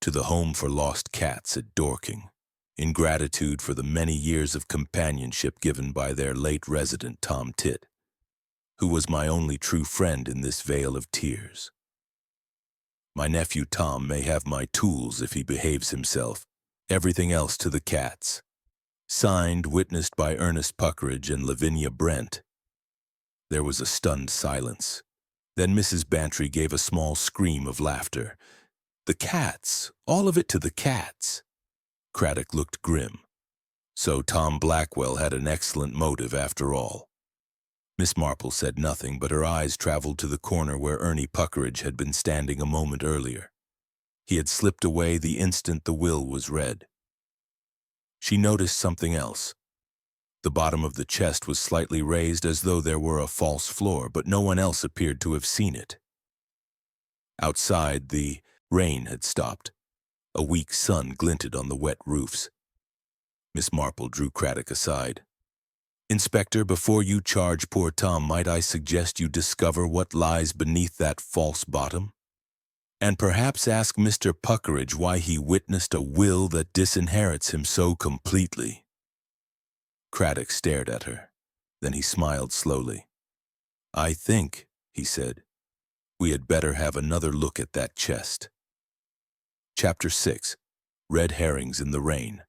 to the Home for Lost Cats at Dorking, in gratitude for the many years of companionship given by their late resident Tom Titt, who was my only true friend in this vale of tears. My nephew Tom may have my tools if he behaves himself, everything else to the cats. Signed, witnessed by Ernest Puckeridge and Lavinia Brent. There was a stunned silence. Then Mrs. Bantry gave a small scream of laughter. The cats, all of it to the cats. Craddock looked grim. So Tom Blackwell had an excellent motive after all. Miss Marple said nothing, but her eyes traveled to the corner where Ernie Puckeridge had been standing a moment earlier. He had slipped away the instant the will was read. She noticed something else. The bottom of the chest was slightly raised as though there were a false floor, but no one else appeared to have seen it. Outside, the rain had stopped. A weak sun glinted on the wet roofs. Miss Marple drew Craddock aside. Inspector, before you charge poor Tom, might I suggest you discover what lies beneath that false bottom? And perhaps ask Mr. Puckeridge why he witnessed a will that disinherits him so completely. Craddock stared at her. Then he smiled slowly. I think, he said, we had better have another look at that chest. Chapter 6. Red Herrings in the Rain.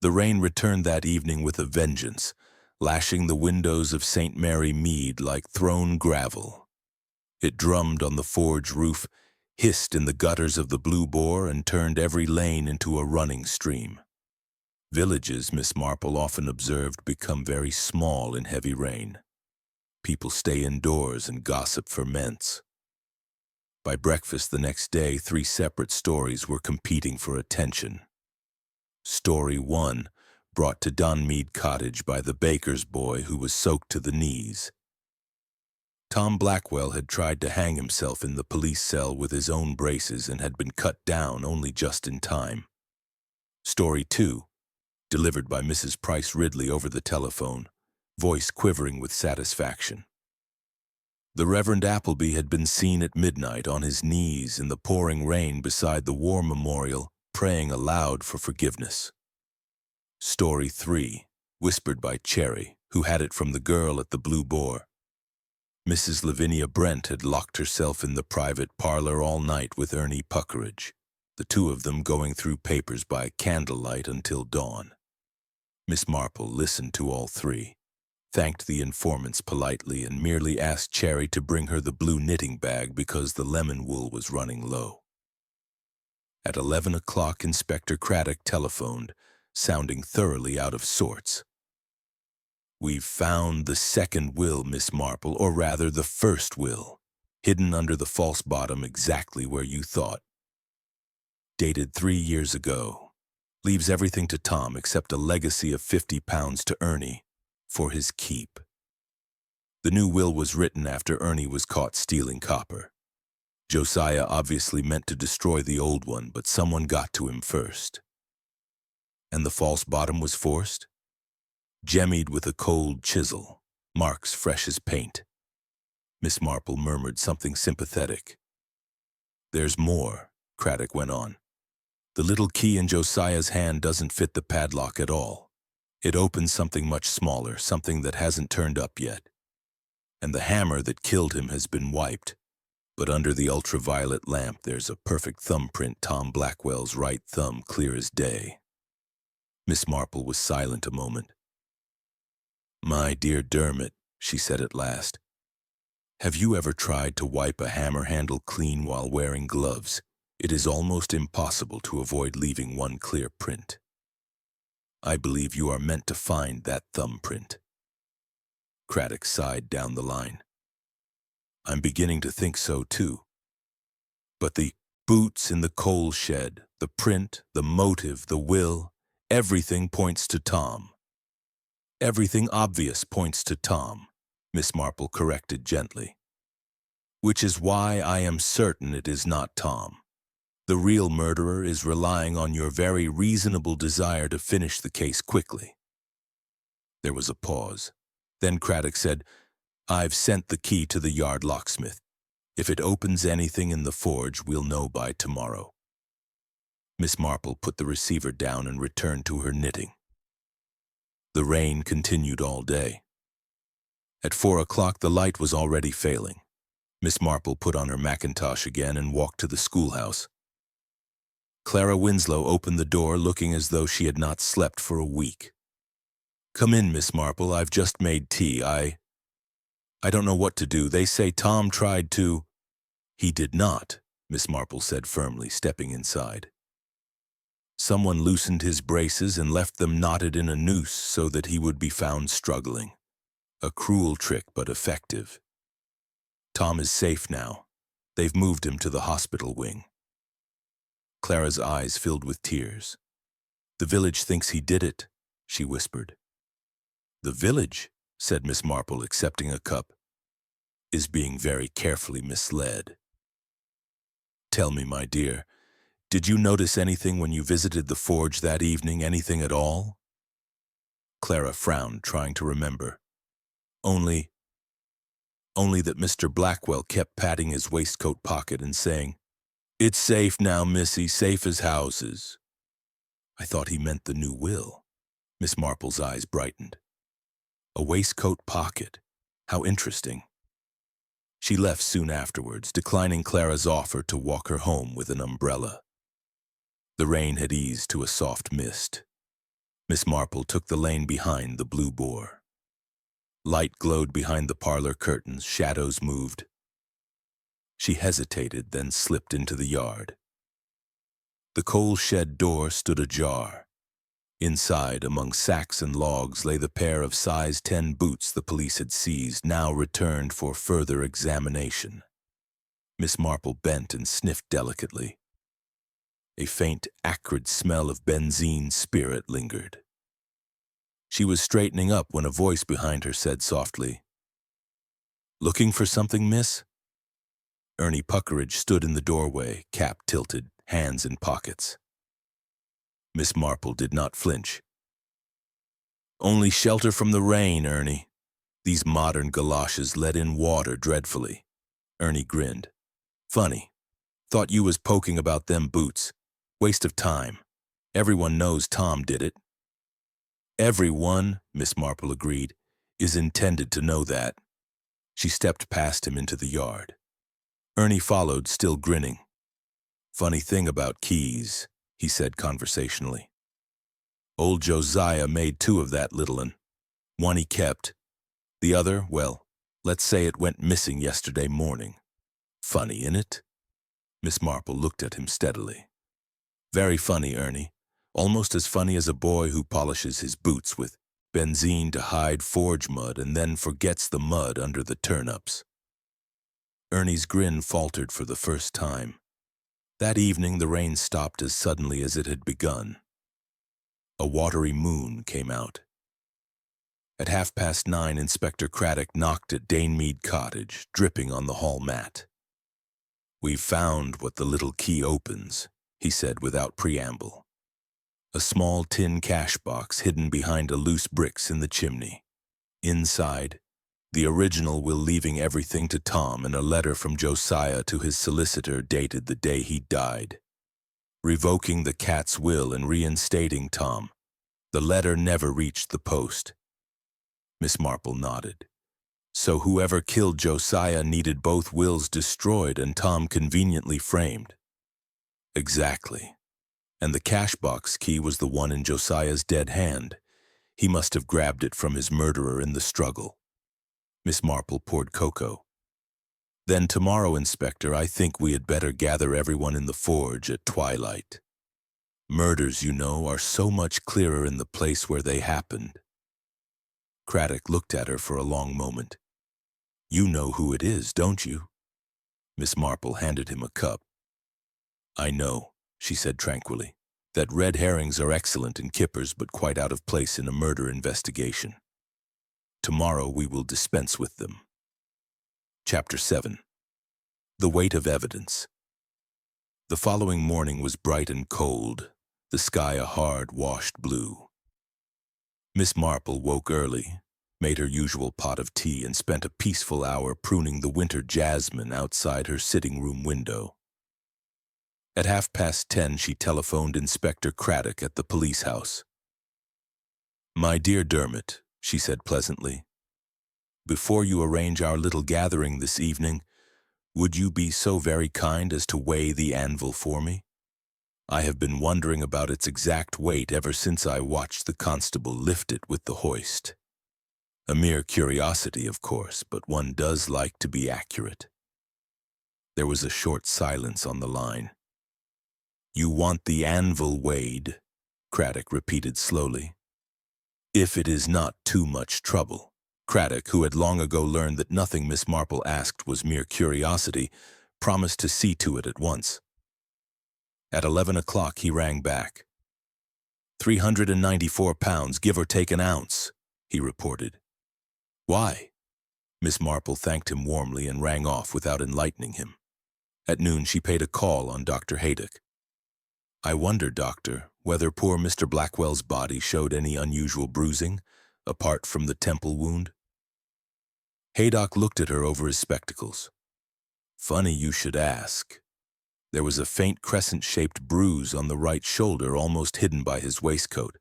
The rain returned that evening with a vengeance, lashing the windows of St. Mary Mead like thrown gravel. It drummed on the forge roof, hissed in the gutters of the Blue Boar, and turned every lane into a running stream. Villages, Miss Marple often observed, become very small in heavy rain. People stay indoors and gossip for ments. By breakfast the next day, 3 separate stories were competing for attention. Story 1, brought to Donmead Cottage by the baker's boy who was soaked to the knees. Tom Blackwell had tried to hang himself in the police cell with his own braces and had been cut down only just in time. Story 2, delivered by Mrs. Price Ridley over the telephone, voice quivering with satisfaction. The Reverend Appleby had been seen at midnight on his knees in the pouring rain beside the war memorial, praying aloud for forgiveness. Story 3, whispered by Cherry, who had it from the girl at the Blue Boar. Mrs. Lavinia Brent had locked herself in the private parlor all night with Ernie Puckeridge, the two of them going through papers by candlelight until dawn. Miss Marple listened to all 3, thanked the informants politely, and merely asked Cherry to bring her the blue knitting bag because the lemon wool was running low. At 11 o'clock, Inspector Craddock telephoned, sounding thoroughly out of sorts. We've found the second will, Miss Marple, or rather the first will, hidden under the false bottom exactly where you thought. Dated 3 years ago. Leaves everything to Tom except a legacy of £50 to Ernie for his keep. The new will was written after Ernie was caught stealing copper. Josiah obviously meant to destroy the old one, but someone got to him first. And the false bottom was forced? Gemmied with a cold chisel, marks fresh as paint. Miss Marple murmured something sympathetic. There's more, Craddock went on. The little key in Josiah's hand doesn't fit the padlock at all. It opens something much smaller, something that hasn't turned up yet. And the hammer that killed him has been wiped. But under the ultraviolet lamp there's a perfect thumbprint, Tom Blackwell's right thumb, clear as day. Miss Marple was silent a moment. "My dear Dermot," she said at last, "have you ever tried to wipe a hammer handle clean while wearing gloves? It is almost impossible to avoid leaving one clear print. I believe you are meant to find that thumbprint." Craddock sighed down the line. "I'm beginning to think so, too. But the boots in the coal shed, the print, the motive, the will, everything points to Tom." "Everything obvious points to Tom," Miss Marple corrected gently. "Which is why I am certain it is not Tom. The real murderer is relying on your very reasonable desire to finish the case quickly." There was a pause. Then Craddock said, "I've sent the key to the yard locksmith. If it opens anything in the forge, we'll know by tomorrow." Miss Marple put the receiver down and returned to her knitting. The rain continued all day. At 4 o'clock the light was already failing. Miss Marple put on her mackintosh again and walked to the schoolhouse. Clara Winslow opened the door looking as though she had not slept for a week. "Come in, Miss Marple. I've just made tea. I don't know what to do. They say Tom tried to—" "He did not," Miss Marple said firmly, stepping inside. "Someone loosened his braces and left them knotted in a noose so that he would be found struggling. A cruel trick, but effective. Tom is safe now. They've moved him to the hospital wing." Clara's eyes filled with tears. "The village thinks he did it," she whispered. "The village," said Miss Marple, accepting a cup, "is being very carefully misled. Tell me, my dear, did you notice anything when you visited the forge that evening, anything at all?" Clara frowned, trying to remember. Only that Mr. Blackwell kept patting his waistcoat pocket and saying, 'It's safe now, missy, safe as houses.'" "I thought he meant the new will." Miss Marple's eyes brightened. "A waistcoat pocket. How interesting." She left soon afterwards, declining Clara's offer to walk her home with an umbrella. The rain had eased to a soft mist. Miss Marple took the lane behind the Blue Boar. Light glowed behind the parlor curtains, shadows moved. She hesitated, then slipped into the yard. The coal shed door stood ajar. Inside, among sacks and logs, lay the pair of size 10 boots the police had seized, now returned for further examination. Miss Marple bent and sniffed delicately. A faint, acrid smell of benzene spirit lingered. She was straightening up when a voice behind her said softly, "Looking for something, miss?" Ernie Puckeridge stood in the doorway, cap tilted, hands in pockets. Miss Marple did not flinch. "Only shelter from the rain, Ernie. These modern galoshes let in water dreadfully." Ernie grinned. "Funny. Thought you was poking about them boots. Waste of time. Everyone knows Tom did it." "Everyone," Miss Marple agreed, "is intended to know that." She stepped past him into the yard. Ernie followed, still grinning. "Funny thing about keys," he said conversationally. "Old Josiah made 2 of that little un. One he kept. The other, well, let's say it went missing yesterday morning. Funny, innit?" Miss Marple looked at him steadily. "Very funny, Ernie. Almost as funny as a boy who polishes his boots with benzene to hide forge mud and then forgets the mud under the turnips." Ernie's grin faltered for the first time. That evening the rain stopped as suddenly as it had begun. A watery moon came out. At 9:30, Inspector Craddock knocked at Danemead Cottage, dripping on the hall mat. "We've found what the little key opens," he said without preamble. "A small tin cash box hidden behind a loose bricks in the chimney. Inside, the original will leaving everything to Tom and a letter from Josiah to his solicitor dated the day he died, revoking the cat's will and reinstating Tom, The letter never reached the post. Miss Marple nodded. So whoever killed Josiah needed both wills destroyed and Tom conveniently framed. Exactly. And the cash box key was the one in Josiah's dead hand. He must have grabbed it from his murderer in the struggle. Miss Marple poured cocoa. Then tomorrow, Inspector, I think we had better gather everyone in the forge at twilight. Murders, you know, are so much clearer in the place where they happened. Craddock looked at her for a long moment. You know who it is, don't you? Miss Marple handed him a cup. I know, she said tranquilly, that red herrings are excellent in kippers but quite out of place in a murder investigation. Tomorrow we will dispense with them. Chapter 7. The Weight of Evidence. The following morning was bright and cold, the sky a hard, washed blue. Miss Marple woke early, made her usual pot of tea, and spent a peaceful hour pruning the winter jasmine outside her sitting-room window. At 10:30, she telephoned Inspector Craddock at the police house. My dear Dermot, she said pleasantly, before you arrange our little gathering this evening, would you be so very kind as to weigh the anvil for me? I have been wondering about its exact weight ever since I watched the constable lift it with the hoist. A mere curiosity, of course, but one does like to be accurate. There was a short silence on the line. You want the anvil weighed, Craddock repeated slowly. If it is not too much trouble. Craddock, who had long ago learned that nothing Miss Marple asked was mere curiosity, promised to see to it at once. At 11 o'clock he rang back. 394 pounds, give or take an ounce, he reported. Why? Miss Marple thanked him warmly and rang off without enlightening him. At noon she paid a call on Dr. Haydock. I wonder, Doctor, whether poor Mr. Blackwell's body showed any unusual bruising, apart from the temple wound? Haydock looked at her over his spectacles. Funny you should ask. There was a faint crescent-shaped bruise on the right shoulder, almost hidden by his waistcoat.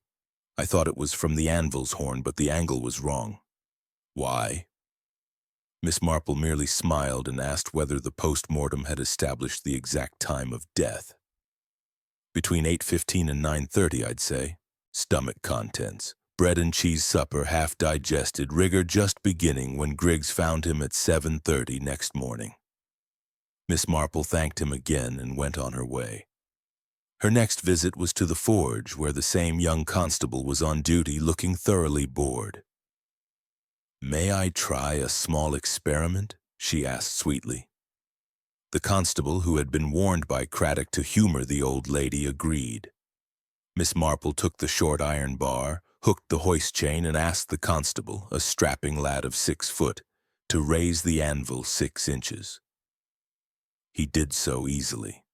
I thought it was from the anvil's horn, but the angle was wrong. Why? Miss Marple merely smiled and asked whether the post-mortem had established the exact time of death. Between 8:15 and 9:30, I'd say. Stomach contents. Bread and cheese supper, half digested, rigor just beginning when Griggs found him at 7:30 next morning. Miss Marple thanked him again and went on her way. Her next visit was to the forge, where the same young constable was on duty, looking thoroughly bored. May I try a small experiment? She asked sweetly. The constable, who had been warned by Craddock to humor the old lady, agreed. Miss Marple took the short iron bar, hooked the hoist chain, and asked the constable, a strapping lad of 6 foot, to raise the anvil 6 inches. He did so easily.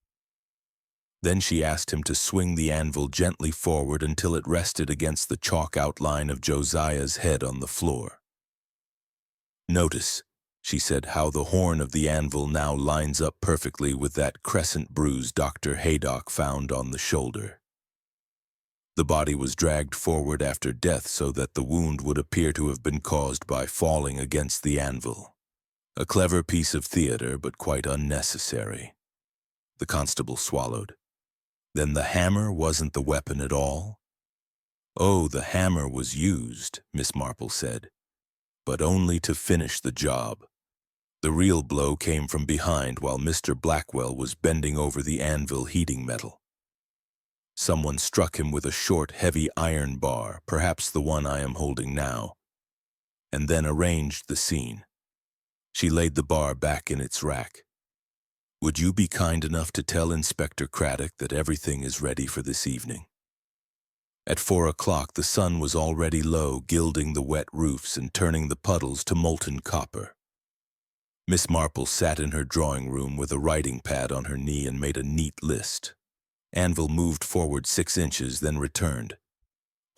Then she asked him to swing the anvil gently forward until it rested against the chalk outline of Josiah's head on the floor. Notice, she said, how the horn of the anvil now lines up perfectly with that crescent bruise Dr. Haydock found on the shoulder. The body was dragged forward after death so that the wound would appear to have been caused by falling against the anvil. A clever piece of theater, but quite unnecessary. The constable swallowed. Then the hammer wasn't the weapon at all? Oh, the hammer was used, Miss Marple said, but only to finish the job. The real blow came from behind while Mr. Blackwell was bending over the anvil heating metal. Someone struck him with a short, heavy iron bar, perhaps the one I am holding now, and then arranged the scene. She laid the bar back in its rack. Would you be kind enough to tell Inspector Craddock that everything is ready for this evening? At 4 o'clock, the sun was already low, gilding the wet roofs and turning the puddles to molten copper. Miss Marple sat in her drawing room with a writing pad on her knee and made a neat list. Anvil moved forward 6 inches, then returned.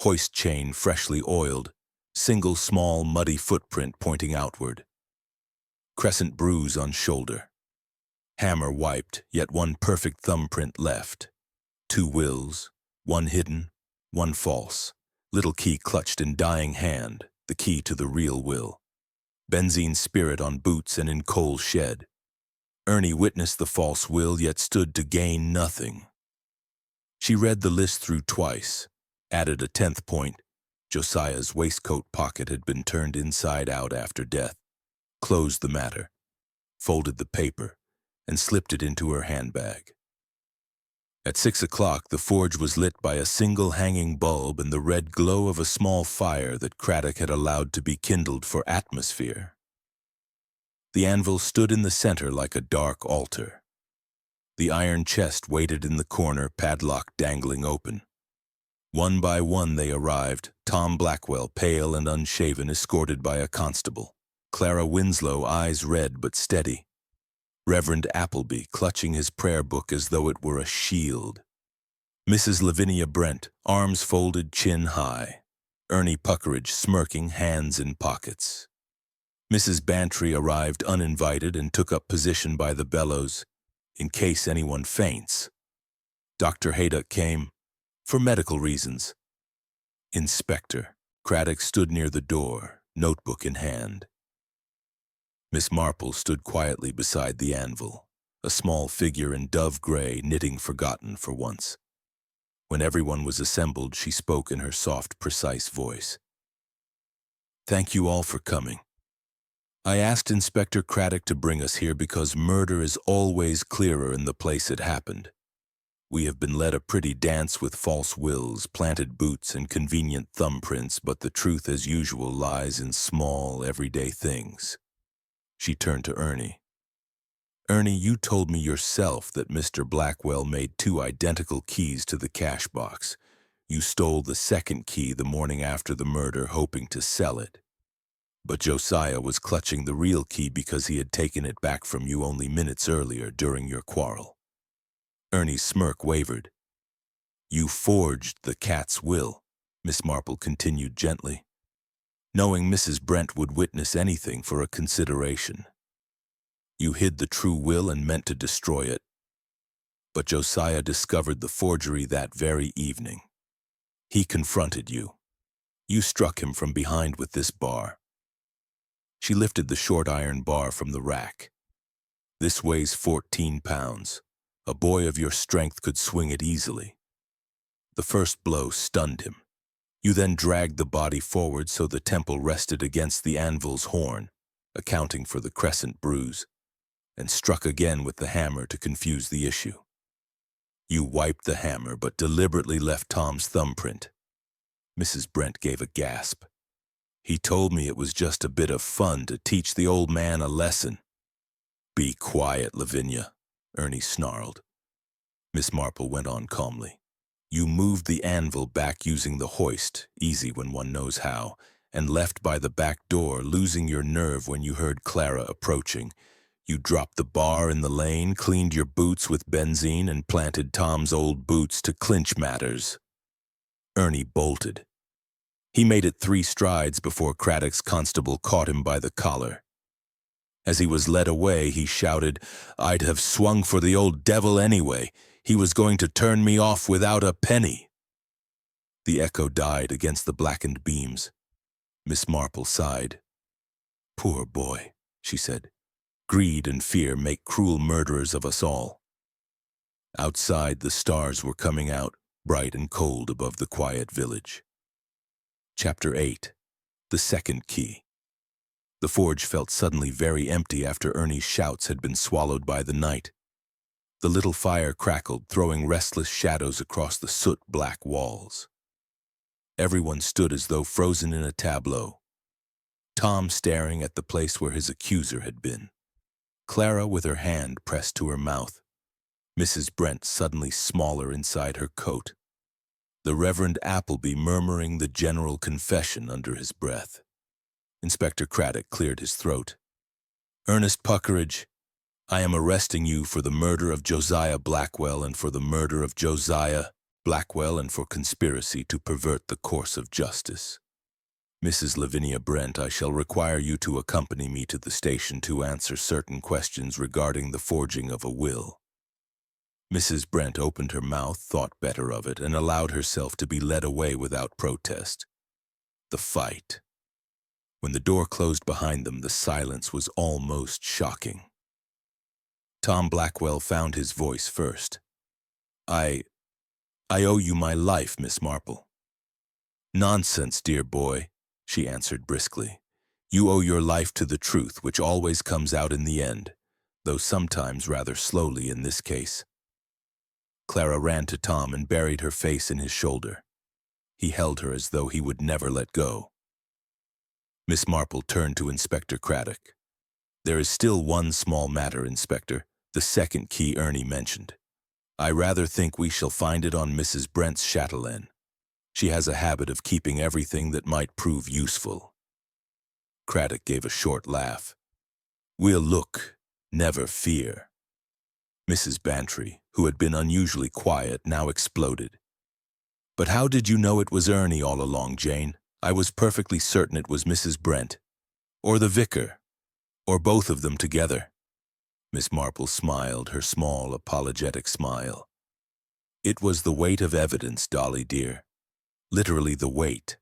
Hoist chain freshly oiled, single small muddy footprint pointing outward. Crescent bruise on shoulder. Hammer wiped, yet one perfect thumbprint left. 2 wills, one hidden, one false. Little key clutched in dying hand, the key to the real will. Benzine spirit on boots and in coal shed. Ernie witnessed the false will, yet stood to gain nothing. She read the list through twice, added a 10th point. Josiah's waistcoat pocket had been turned inside out after death, closed the matter, folded the paper, and slipped it into her handbag. At 6 o'clock, the forge was lit by a single hanging bulb and the red glow of a small fire that Craddock had allowed to be kindled for atmosphere. The anvil stood in the center like a dark altar. The iron chest waited in the corner, padlock dangling open. One by one they arrived, Tom Blackwell, pale and unshaven, escorted by a constable. Clara Winslow, eyes red but steady. Reverend Appleby, clutching his prayer book as though it were a shield. Mrs. Lavinia Brent, arms folded, chin high. Ernie Puckeridge, smirking, hands in pockets. Mrs. Bantry arrived uninvited and took up position by the bellows, in case anyone faints. Dr. Haydock came, for medical reasons. Inspector Craddock stood near the door, notebook in hand. Miss Marple stood quietly beside the anvil, a small figure in dove gray, knitting forgotten for once. When everyone was assembled, she spoke in her soft, precise voice. "Thank you all for coming. I asked Inspector Craddock to bring us here because murder is always clearer in the place it happened. We have been led a pretty dance with false wills, planted boots, and convenient thumbprints, but the truth, as usual, lies in small, everyday things." She turned to Ernie. "Ernie, you told me yourself that Mr. Blackwell made 2 identical keys to the cash box. You stole the second key the morning after the murder, hoping to sell it. But Josiah was clutching the real key because he had taken it back from you only minutes earlier during your quarrel." Ernie's smirk wavered. "You forged the cat's will," Miss Marple continued gently, knowing Mrs. Brent would witness anything for a consideration. "You hid the true will and meant to destroy it. But Josiah discovered the forgery that very evening. He confronted you. You struck him from behind with this bar." She lifted the short iron bar from the rack. "This weighs 14 pounds. A boy of your strength could swing it easily." The first blow stunned him. You then dragged the body forward so the temple rested against the anvil's horn, accounting for the crescent bruise, and struck again with the hammer to confuse the issue. You wiped the hammer but deliberately left Tom's thumbprint. Mrs. Brent gave a gasp. "He told me it was just a bit of fun to teach the old man a lesson." "Be quiet, Lavinia," Ernie snarled. Miss Marple went on calmly. "You moved the anvil back using the hoist, easy when one knows how, and left by the back door, losing your nerve when you heard Clara approaching. You dropped the bar in the lane, cleaned your boots with benzene, and planted Tom's old boots to clinch matters." Ernie bolted. He made it 3 strides before Craddock's constable caught him by the collar. As he was led away, he shouted, "I'd have swung for the old devil anyway. He was going to turn me off without a penny." The echo died against the blackened beams. Miss Marple sighed. "Poor boy," she said. "Greed and fear make cruel murderers of us all." Outside, the stars were coming out, bright and cold above the quiet village. Chapter 8. The Second Key. The forge felt suddenly very empty after Ernie's shouts had been swallowed by the night. The little fire crackled, throwing restless shadows across the soot-black walls. Everyone stood as though frozen in a tableau. Tom staring at the place where his accuser had been. Clara with her hand pressed to her mouth. Mrs. Brent suddenly smaller inside her coat. The Reverend Appleby murmuring the general confession under his breath. Inspector Craddock cleared his throat. "Ernest Puckeridge, I am arresting you for the murder of Josiah Blackwell and for the murder of Josiah Blackwell and for conspiracy to pervert the course of justice. Mrs. Lavinia Brent, I shall require you to accompany me to the station to answer certain questions regarding the forging of a will." Mrs. Brent opened her mouth, thought better of it, and allowed herself to be led away without protest. The fight. When the door closed behind them, the silence was almost shocking. Tom Blackwell found his voice first. I owe you my life, Miss Marple." "Nonsense, dear boy," she answered briskly. "You owe your life to the truth, which always comes out in the end, though sometimes rather slowly in this case." Clara ran to Tom and buried her face in his shoulder. He held her as though he would never let go. Miss Marple turned to Inspector Craddock. "There is still one small matter, Inspector, the second key Ernie mentioned. I rather think we shall find it on Mrs. Brent's chatelaine. She has a habit of keeping everything that might prove useful." Craddock gave a short laugh. "We'll look, never fear." Mrs. Bantry, who had been unusually quiet, now exploded. "But how did you know it was Ernie all along, Jane? I was perfectly certain it was Mrs. Brent. Or the vicar. Or both of them together." Miss Marple smiled, her small, apologetic smile. "It was the weight of evidence, Dolly dear. Literally the weight.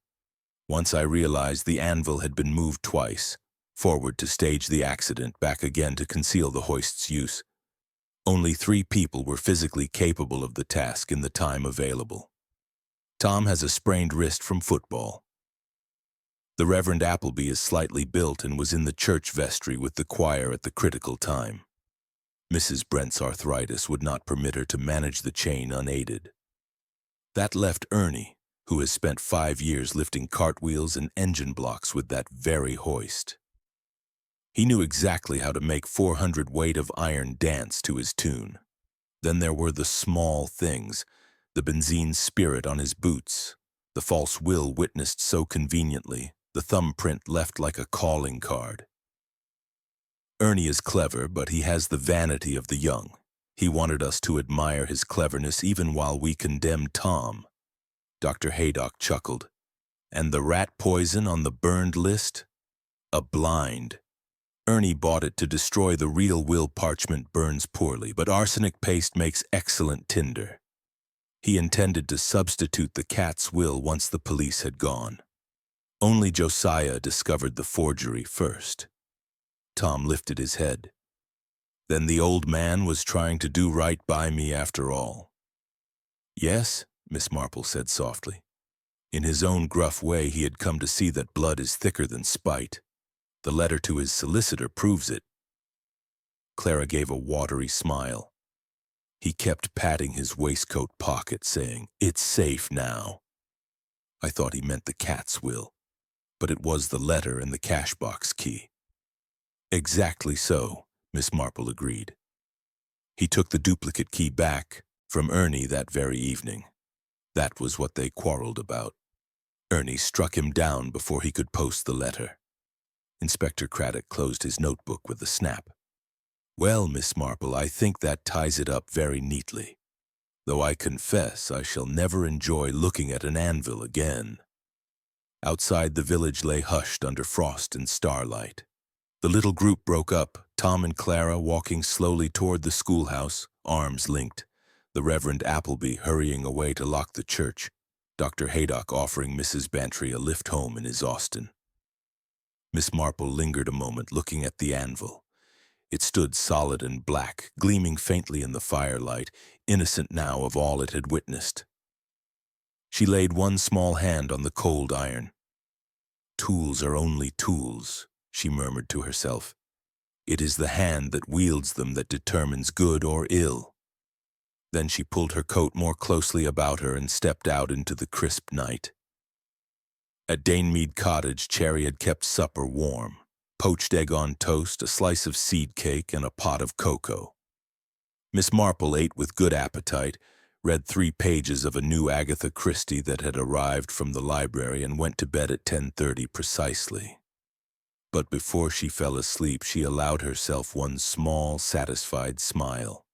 Once I realized the anvil had been moved twice, forward to stage the accident, back again to conceal the hoist's use. Only 3 people were physically capable of the task in the time available. Tom has a sprained wrist from football. The Reverend Appleby is slightly built and was in the church vestry with the choir at the critical time. Mrs. Brent's arthritis would not permit her to manage the chain unaided. That left Ernie, who has spent 5 years lifting cartwheels and engine blocks with that very hoist. He knew exactly how to make 400 weight of iron dance to his tune. Then there were the small things, the benzene spirit on his boots, the false will witnessed so conveniently, the thumbprint left like a calling card. Ernie is clever, but he has the vanity of the young. He wanted us to admire his cleverness even while we condemned Tom. Dr. Haydock chuckled. "And the rat poison on the burned list? A blind. Ernie bought it to destroy the real will. Parchment burns poorly, but arsenic paste makes excellent tinder. He intended to substitute the cat's will once the police had gone. Only Josiah discovered the forgery first." Tom lifted his head. "Then the old man was trying to do right by me after all." "Yes," Miss Marple said softly. In his own gruff way, he had come to see that blood is thicker than spite. The letter to his solicitor proves it. Clara gave a watery smile. He kept patting his waistcoat pocket, saying, "It's safe now." I thought he meant the cat's will, but it was the letter and the cash box key. "Exactly so," Miss Marple agreed. He took the duplicate key back from Ernie that very evening. That was what they quarreled about. Ernie struck him down before he could post the letter. Inspector Craddock closed his notebook with a snap. "Well, Miss Marple, I think that ties it up very neatly. Though I confess I shall never enjoy looking at an anvil again." Outside, the village lay hushed under frost and starlight. The little group broke up, Tom and Clara walking slowly toward the schoolhouse, arms linked, the Reverend Appleby hurrying away to lock the church, Dr. Haydock offering Mrs. Bantry a lift home in his Austin. Miss Marple lingered a moment looking at the anvil. It stood solid and black, gleaming faintly in the firelight, innocent now of all it had witnessed. She laid one small hand on the cold iron. "Tools are only tools," she murmured to herself. "It is the hand that wields them that determines good or ill." Then she pulled her coat more closely about her and stepped out into the crisp night. At Danemead Cottage, Cherry had kept supper warm. Poached egg on toast, a slice of seed cake, and a pot of cocoa. Miss Marple ate with good appetite, read 3 pages of a new Agatha Christie that had arrived from the library, and went to bed at 10:30 precisely. But before she fell asleep, she allowed herself one small, satisfied smile.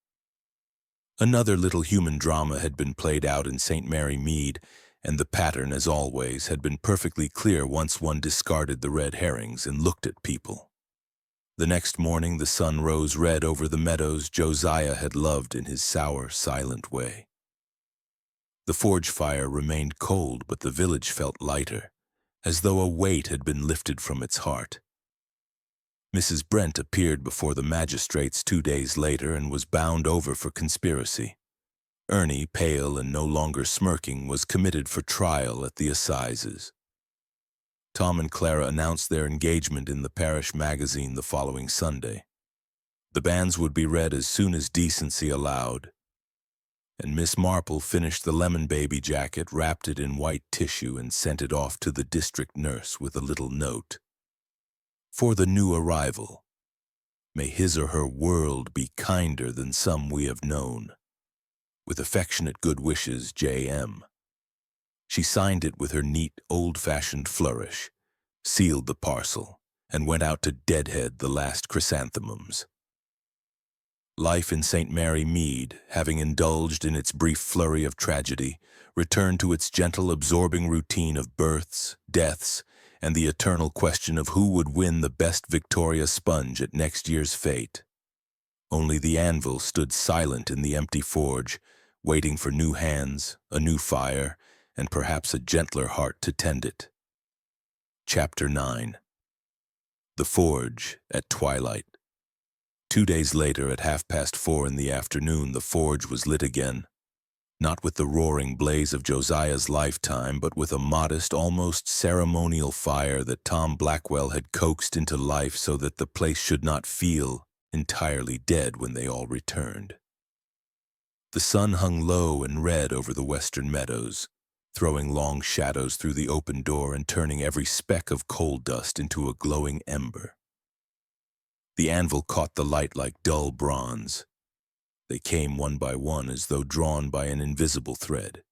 Another little human drama had been played out in St. Mary Mead, and the pattern, as always, had been perfectly clear once one discarded the red herrings and looked at people. The next morning the sun rose red over the meadows Josiah had loved in his sour, silent way. The forge fire remained cold, but the village felt lighter, as though a weight had been lifted from its heart. Mrs. Brent appeared before the magistrates 2 days later and was bound over for conspiracy. Ernie, pale and no longer smirking, was committed for trial at the assizes. Tom and Clara announced their engagement in the parish magazine the following Sunday. The banns would be read as soon as decency allowed, and Miss Marple finished the lemon baby jacket, wrapped it in white tissue, and sent it off to the district nurse with a little note. For the new arrival, may his or her world be kinder than some we have known. With affectionate good wishes, J.M. She signed it with her neat, old-fashioned flourish, sealed the parcel, and went out to deadhead the last chrysanthemums. Life in St. Mary Mead, having indulged in its brief flurry of tragedy, returned to its gentle, absorbing routine of births, deaths, and the eternal question of who would win the best Victoria sponge at next year's fete. Only the anvil stood silent in the empty forge, waiting for new hands, a new fire, and perhaps a gentler heart to tend it. Chapter 9. The Forge at Twilight. 2 days later, at 4:30 in the afternoon, the forge was lit again, not with the roaring blaze of Josiah's lifetime, but with a modest, almost ceremonial fire that Tom Blackwell had coaxed into life so that the place should not feel entirely dead when they all returned. The sun hung low and red over the western meadows, throwing long shadows through the open door and turning every speck of coal dust into a glowing ember. The anvil caught the light like dull bronze. They came one by one as though drawn by an invisible thread.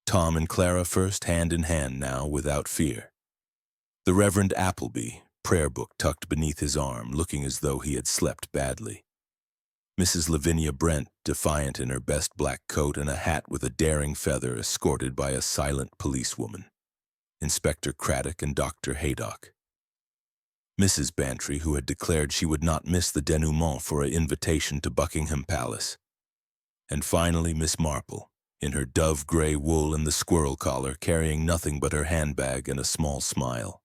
Tom and Clara first, hand in hand now, without fear. The Reverend Appleby, prayer book tucked beneath his arm, looking as though he had slept badly. Mrs. Lavinia Brent, defiant in her best black coat and a hat with a daring feather, escorted by a silent policewoman, Inspector Craddock and Dr. Haydock. Mrs. Bantry, who had declared she would not miss the denouement for an invitation to Buckingham Palace. And finally Miss Marple, in her dove-gray wool and the squirrel collar, carrying nothing but her handbag and a small smile.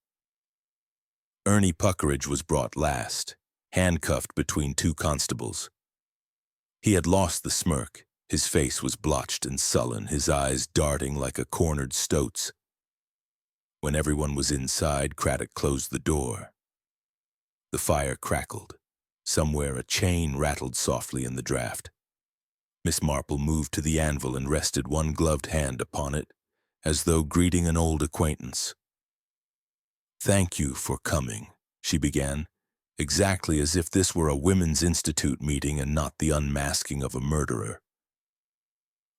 Ernie Puckeridge was brought last, handcuffed between 2 constables. He had lost the smirk. His face was blotched and sullen, his eyes darting like a cornered stoat's. When everyone was inside, Craddock closed the door. The fire crackled. Somewhere a chain rattled softly in the draught. Miss Marple moved to the anvil and rested one gloved hand upon it, as though greeting an old acquaintance. "Thank you for coming," she began, exactly as if this were a Women's Institute meeting and not the unmasking of a murderer.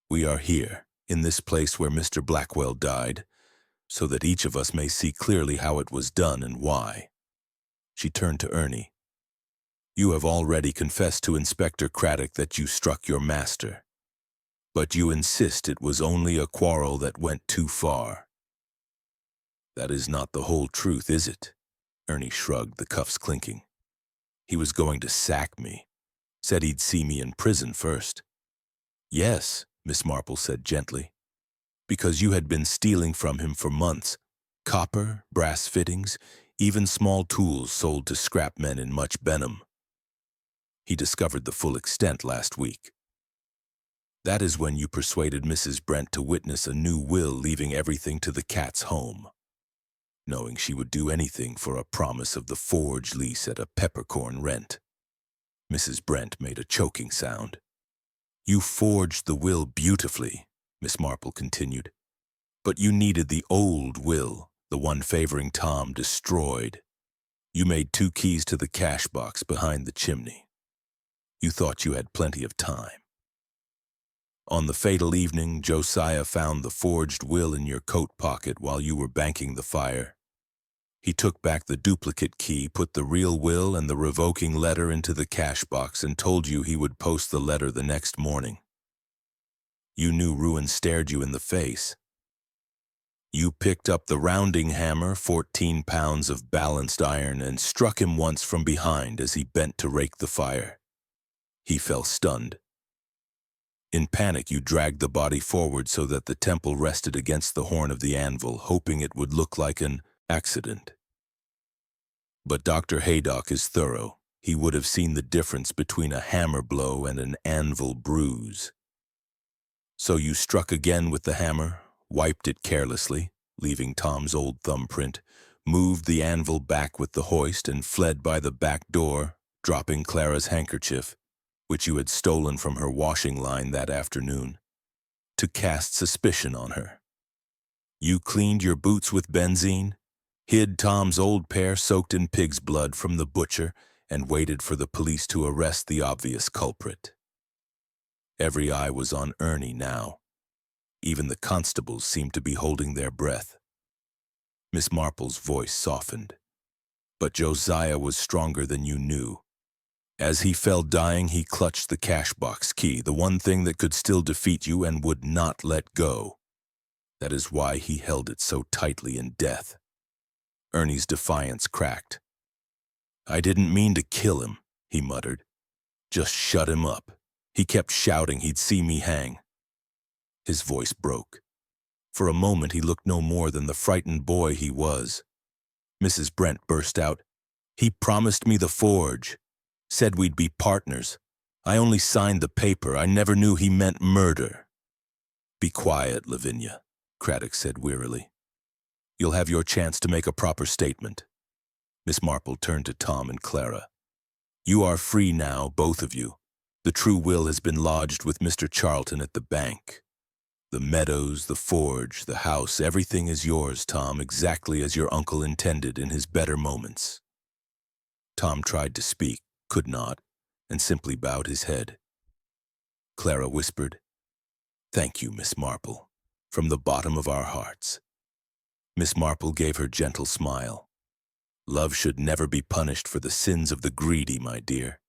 "We are here, in this place where Mr. Blackwell died, so that each of us may see clearly how it was done and why." She turned to Ernie. "You have already confessed to Inspector Craddock that you struck your master, but you insist it was only a quarrel that went too far. That is not the whole truth, is it?" Ernie shrugged, the cuffs clinking. "He was going to sack me. Said he'd see me in prison first." "Yes," Miss Marple said gently, "because you had been stealing from him for months. Copper, brass fittings, even small tools sold to scrap men in Much Benham. He discovered the full extent last week. That is when you persuaded Mrs. Brent to witness a new will, leaving everything to the cat's home, knowing she would do anything for a promise of the forge lease at a peppercorn rent." Mrs. Brent made a choking sound. "You forged the will beautifully," Miss Marple continued, "but you needed the old will, the one favoring Tom, destroyed. You made 2 keys to the cash box behind the chimney. You thought you had plenty of time. On the fatal evening, Josiah found the forged will in your coat pocket while you were banking the fire. He took back the duplicate key, put the real will and the revoking letter into the cash box, and told you he would post the letter the next morning. You knew ruin stared you in the face. You picked up the rounding hammer, 14 pounds of balanced iron, and struck him once from behind as he bent to rake the fire. He fell stunned. In panic, you dragged the body forward so that the temple rested against the horn of the anvil, hoping it would look like an accident. But Dr. Haydock is thorough. He would have seen the difference between a hammer blow and an anvil bruise. So you struck again with the hammer, wiped it carelessly, leaving Tom's old thumbprint, moved the anvil back with the hoist, and fled by the back door, dropping Clara's handkerchief, which you had stolen from her washing line that afternoon, to cast suspicion on her. You cleaned your boots with benzene, hid Tom's old pair soaked in pig's blood from the butcher, and waited for the police to arrest the obvious culprit. Every eye was on Ernie now. Even the constables seemed to be holding their breath. Miss Marple's voice softened. But Josiah was stronger than you knew. As he fell dying, he clutched the cash box key, the one thing that could still defeat you, and would not let go. That is why he held it so tightly in death. Ernie's defiance cracked. "I didn't mean to kill him," he muttered. "Just shut him up. He kept shouting he'd see me hang." His voice broke. For a moment he looked no more than the frightened boy he was. Mrs. Brent burst out, "He promised me the forge. Said we'd be partners. I only signed the paper. I never knew he meant murder." "Be quiet, Lavinia," Craddock said wearily. "You'll have your chance to make a proper statement." Miss Marple turned to Tom and Clara. "You are free now, both of you. The true will has been lodged with Mr. Charlton at the bank. The meadows, the forge, the house, everything is yours, Tom, exactly as your uncle intended in his better moments." Tom tried to speak, could not, and simply bowed his head. Clara whispered, "Thank you, Miss Marple, from the bottom of our hearts." Miss Marple gave her gentle smile. "Love should never be punished for the sins of the greedy, my dear."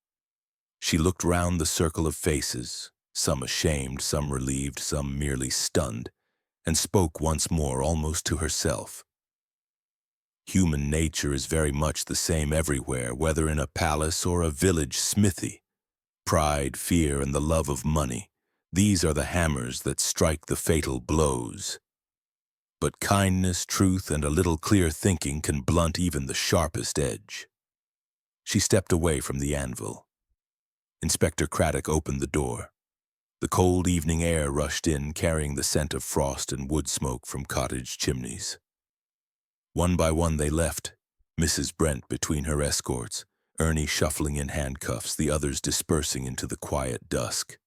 She looked round the circle of faces, some ashamed, some relieved, some merely stunned, and spoke once more almost to herself. "Human nature is very much the same everywhere, whether in a palace or a village smithy. Pride, fear, and the love of money, these are the hammers that strike the fatal blows. But kindness, truth, and a little clear thinking can blunt even the sharpest edge." She stepped away from the anvil. Inspector Craddock opened the door. The cold evening air rushed in, carrying the scent of frost and wood smoke from cottage chimneys. One by one they left, Mrs. Brent between her escorts, Ernie shuffling in handcuffs, the others dispersing into the quiet dusk.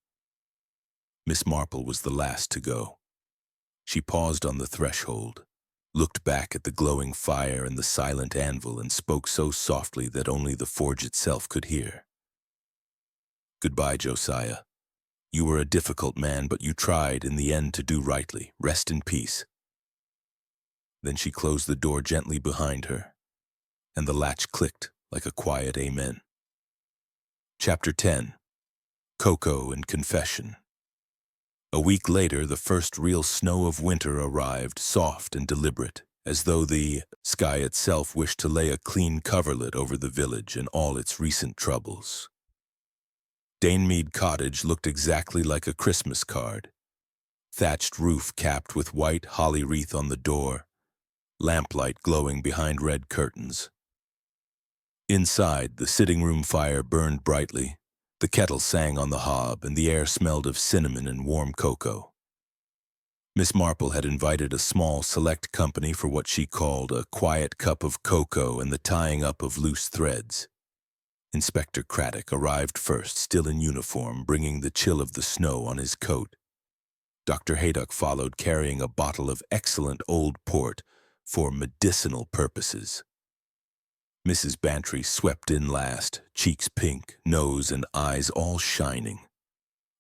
Miss Marple was the last to go. She paused on the threshold, looked back at the glowing fire and the silent anvil, and spoke so softly that only the forge itself could hear. "Goodbye, Josiah. You were a difficult man, but you tried in the end to do rightly. Rest in peace." Then she closed the door gently behind her, and the latch clicked like a quiet amen. Chapter 10. Cocoa and Confession. A week later, the first real snow of winter arrived, soft and deliberate, as though the sky itself wished to lay a clean coverlet over the village and all its recent troubles. Danemead Cottage looked exactly like a Christmas card. Thatched roof capped with white holly wreath on the door, lamplight glowing behind red curtains. Inside, the sitting room fire burned brightly, the kettle sang on the hob, and the air smelled of cinnamon and warm cocoa. Miss Marple had invited a small select company for what she called a quiet cup of cocoa and the tying up of loose threads. Inspector Craddock arrived first, still in uniform, bringing the chill of the snow on his coat. Dr. Haydock followed, carrying a bottle of excellent old port for medicinal purposes. Mrs. Bantry swept in last, cheeks pink, nose and eyes all shining,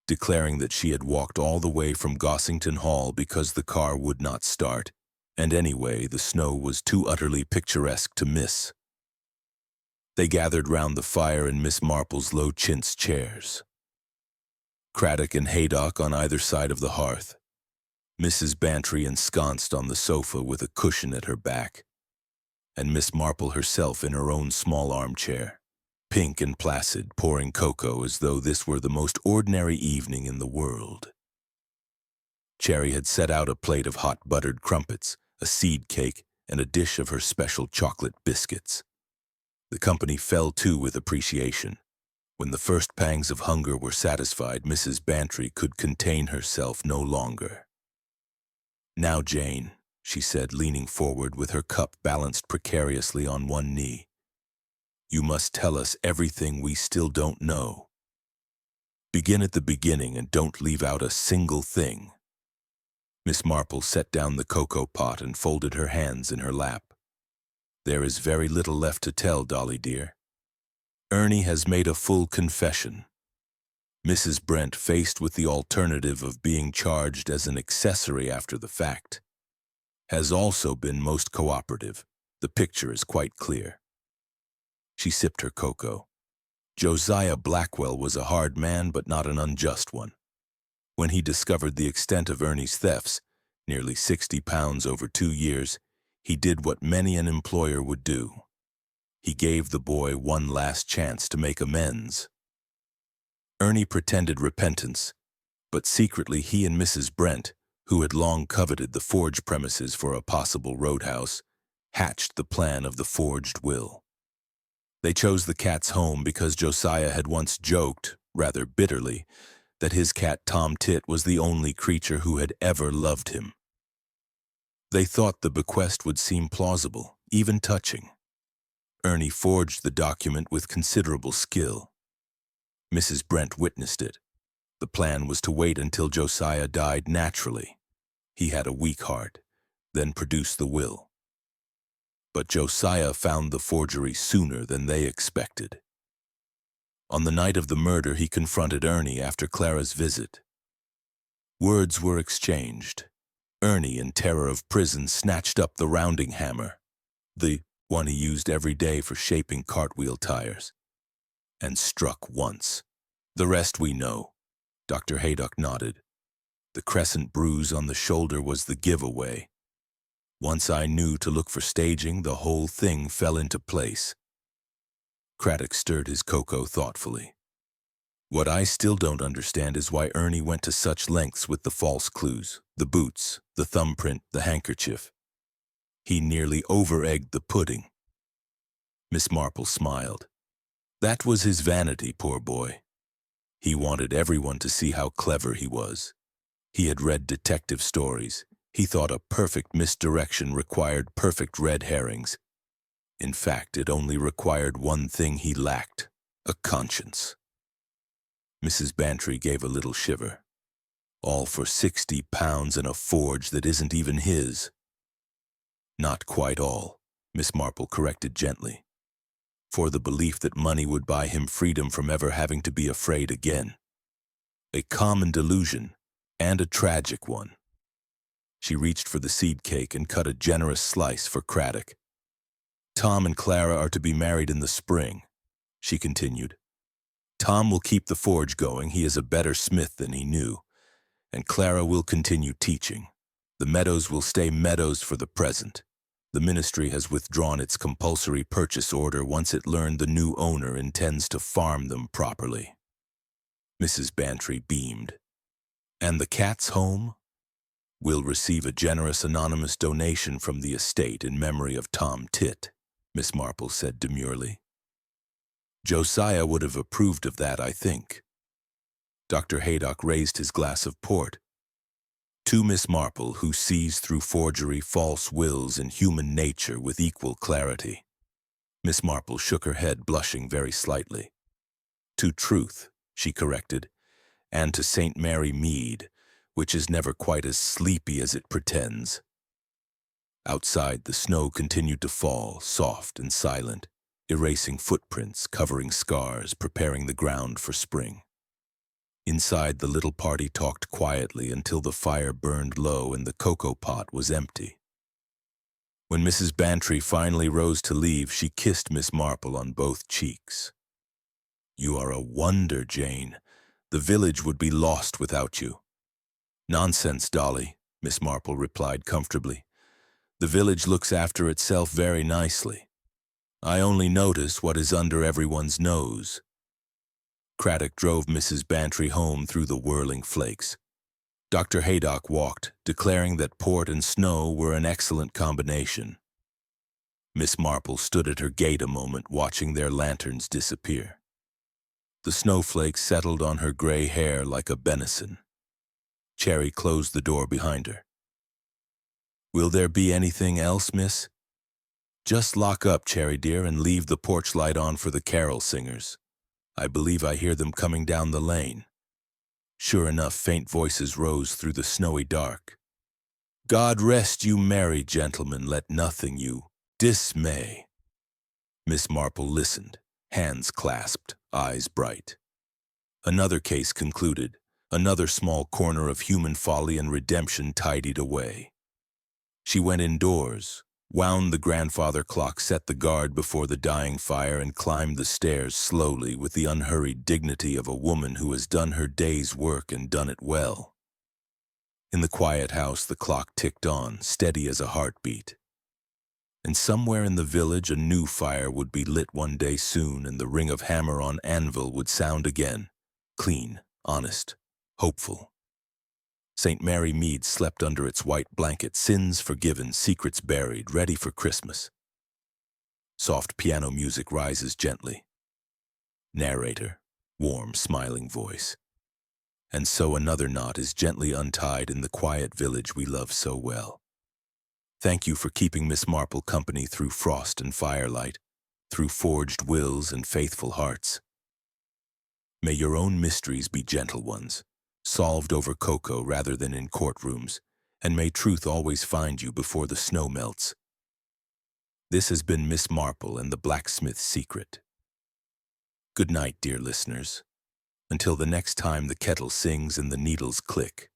declaring that she had walked all the way from Gossington Hall because the car would not start, and anyway the snow was too utterly picturesque to miss. They gathered round the fire in Miss Marple's low chintz chairs. Craddock and Haydock on either side of the hearth. Mrs. Bantry ensconced on the sofa with a cushion at her back, and Miss Marple herself in her own small armchair, pink and placid, pouring cocoa as though this were the most ordinary evening in the world. Cherry had set out a plate of hot buttered crumpets, a seed cake, and a dish of her special chocolate biscuits. The company fell to with appreciation. When the first pangs of hunger were satisfied, Mrs. Bantry could contain herself no longer. "Now, Jane," she said, leaning forward with her cup balanced precariously on one knee, "you must tell us everything we still don't know. Begin at the beginning and don't leave out a single thing." Miss Marple set down the cocoa pot and folded her hands in her lap. "There is very little left to tell, Dolly dear. Ernie has made a full confession. Mrs. Brent, faced with the alternative of being charged as an accessory after the fact, has also been most cooperative. The picture is quite clear." She sipped her cocoa. Josiah Blackwell was a hard man, but not an unjust one. When he discovered the extent of Ernie's thefts, nearly 60 pounds over 2 years, he did what many an employer would do. He gave the boy one last chance to make amends. Ernie pretended repentance, but secretly he and Mrs. Brent, who had long coveted the forge premises for a possible roadhouse, hatched the plan of the forged will. They chose the cat's home because Josiah had once joked, rather bitterly, that his cat Tom Tit was the only creature who had ever loved him. They thought the bequest would seem plausible, even touching. Ernie forged the document with considerable skill. Mrs. Brent witnessed it. The plan was to wait until Josiah died naturally. He had a weak heart, then produce the will. But Josiah found the forgery sooner than they expected. On the night of the murder, he confronted Ernie after Clara's visit. Words were exchanged. Ernie, in terror of prison, snatched up the rounding hammer, the one he used every day for shaping cartwheel tires, and struck once. The rest we know. Dr. Haydock nodded. The crescent bruise on the shoulder was the giveaway. Once I knew to look for staging, the whole thing fell into place. Craddock stirred his cocoa thoughtfully. "What I still don't understand is why Ernie went to such lengths with the false clues, the boots, the thumbprint, the handkerchief. He nearly over-egged the pudding." Miss Marple smiled. "That was his vanity, poor boy. He wanted everyone to see how clever he was. He had read detective stories. He thought a perfect misdirection required perfect red herrings. In fact, it only required one thing he lacked, a conscience." Mrs. Bantry gave a little shiver. "All for 60 pounds and a forge that isn't even his." "Not quite all," Miss Marple corrected gently. "For the belief that money would buy him freedom from ever having to be afraid again. A common delusion, and a tragic one." She reached for the seed cake and cut a generous slice for Craddock. "Tom and Clara are to be married in the spring," she continued. "Tom will keep the forge going. He is a better smith than he knew. And Clara will continue teaching. The meadows will stay meadows for the present. The ministry has withdrawn its compulsory purchase order once it learned the new owner intends to farm them properly." Mrs. Bantry beamed. "And the cat's home will receive a generous anonymous donation from the estate in memory of Tom Tit," Miss Marple said demurely. "Josiah would have approved of that, I think." Dr. Haydock raised his glass of port. "To Miss Marple, who sees through forgery, false wills, and human nature with equal clarity." Miss Marple shook her head, blushing very slightly. "To truth," she corrected, "and to St. Mary Mead, which is never quite as sleepy as it pretends." Outside, the snow continued to fall, soft and silent, erasing footprints, covering scars, preparing the ground for spring. Inside, the little party talked quietly until the fire burned low and the cocoa pot was empty. When Mrs. Bantry finally rose to leave, she kissed Miss Marple on both cheeks. "You are a wonder, Jane. The village would be lost without you." "Nonsense, Dolly. Miss Marple replied comfortably. The village looks after itself very nicely. I only notice what is under everyone's nose. Craddock drove Mrs. Bantry home through the whirling flakes. Dr. Haydock walked, declaring that port and snow were an excellent combination. Miss Marple stood at her gate a moment, watching their lanterns disappear. The snowflakes settled on her gray hair like a benison. Cherry closed the door behind her. Will there be anything else, miss? Just lock up, Cherry dear, and leave the porch light on for the carol singers. I believe I hear them coming down the lane. Sure enough, faint voices rose through the snowy dark. God rest you merry gentlemen, let nothing you dismay. Miss Marple listened, hands clasped, eyes bright. Another case concluded, another small corner of human folly and redemption tidied away. She went indoors, wound the grandfather clock, set the guard before the dying fire, and climbed the stairs slowly with the unhurried dignity of a woman who has done her day's work and done it well. In the quiet house, the clock ticked on, steady as a heartbeat. And somewhere in the village a new fire would be lit one day soon, and the ring of hammer on anvil would sound again, clean, honest, hopeful. St. Mary Mead slept under its white blanket, sins forgiven, secrets buried, ready for Christmas. Soft piano music rises gently. Narrator, warm, smiling voice. And so another knot is gently untied in the quiet village we love so well. Thank you for keeping Miss Marple company through frost and firelight, through forged wills and faithful hearts. May your own mysteries be gentle ones, solved over cocoa rather than in courtrooms, and may truth always find you before the snow melts. This has been Miss Marple and the Blacksmith's Secret. Good night, dear listeners. Until the next time the kettle sings and the needles click.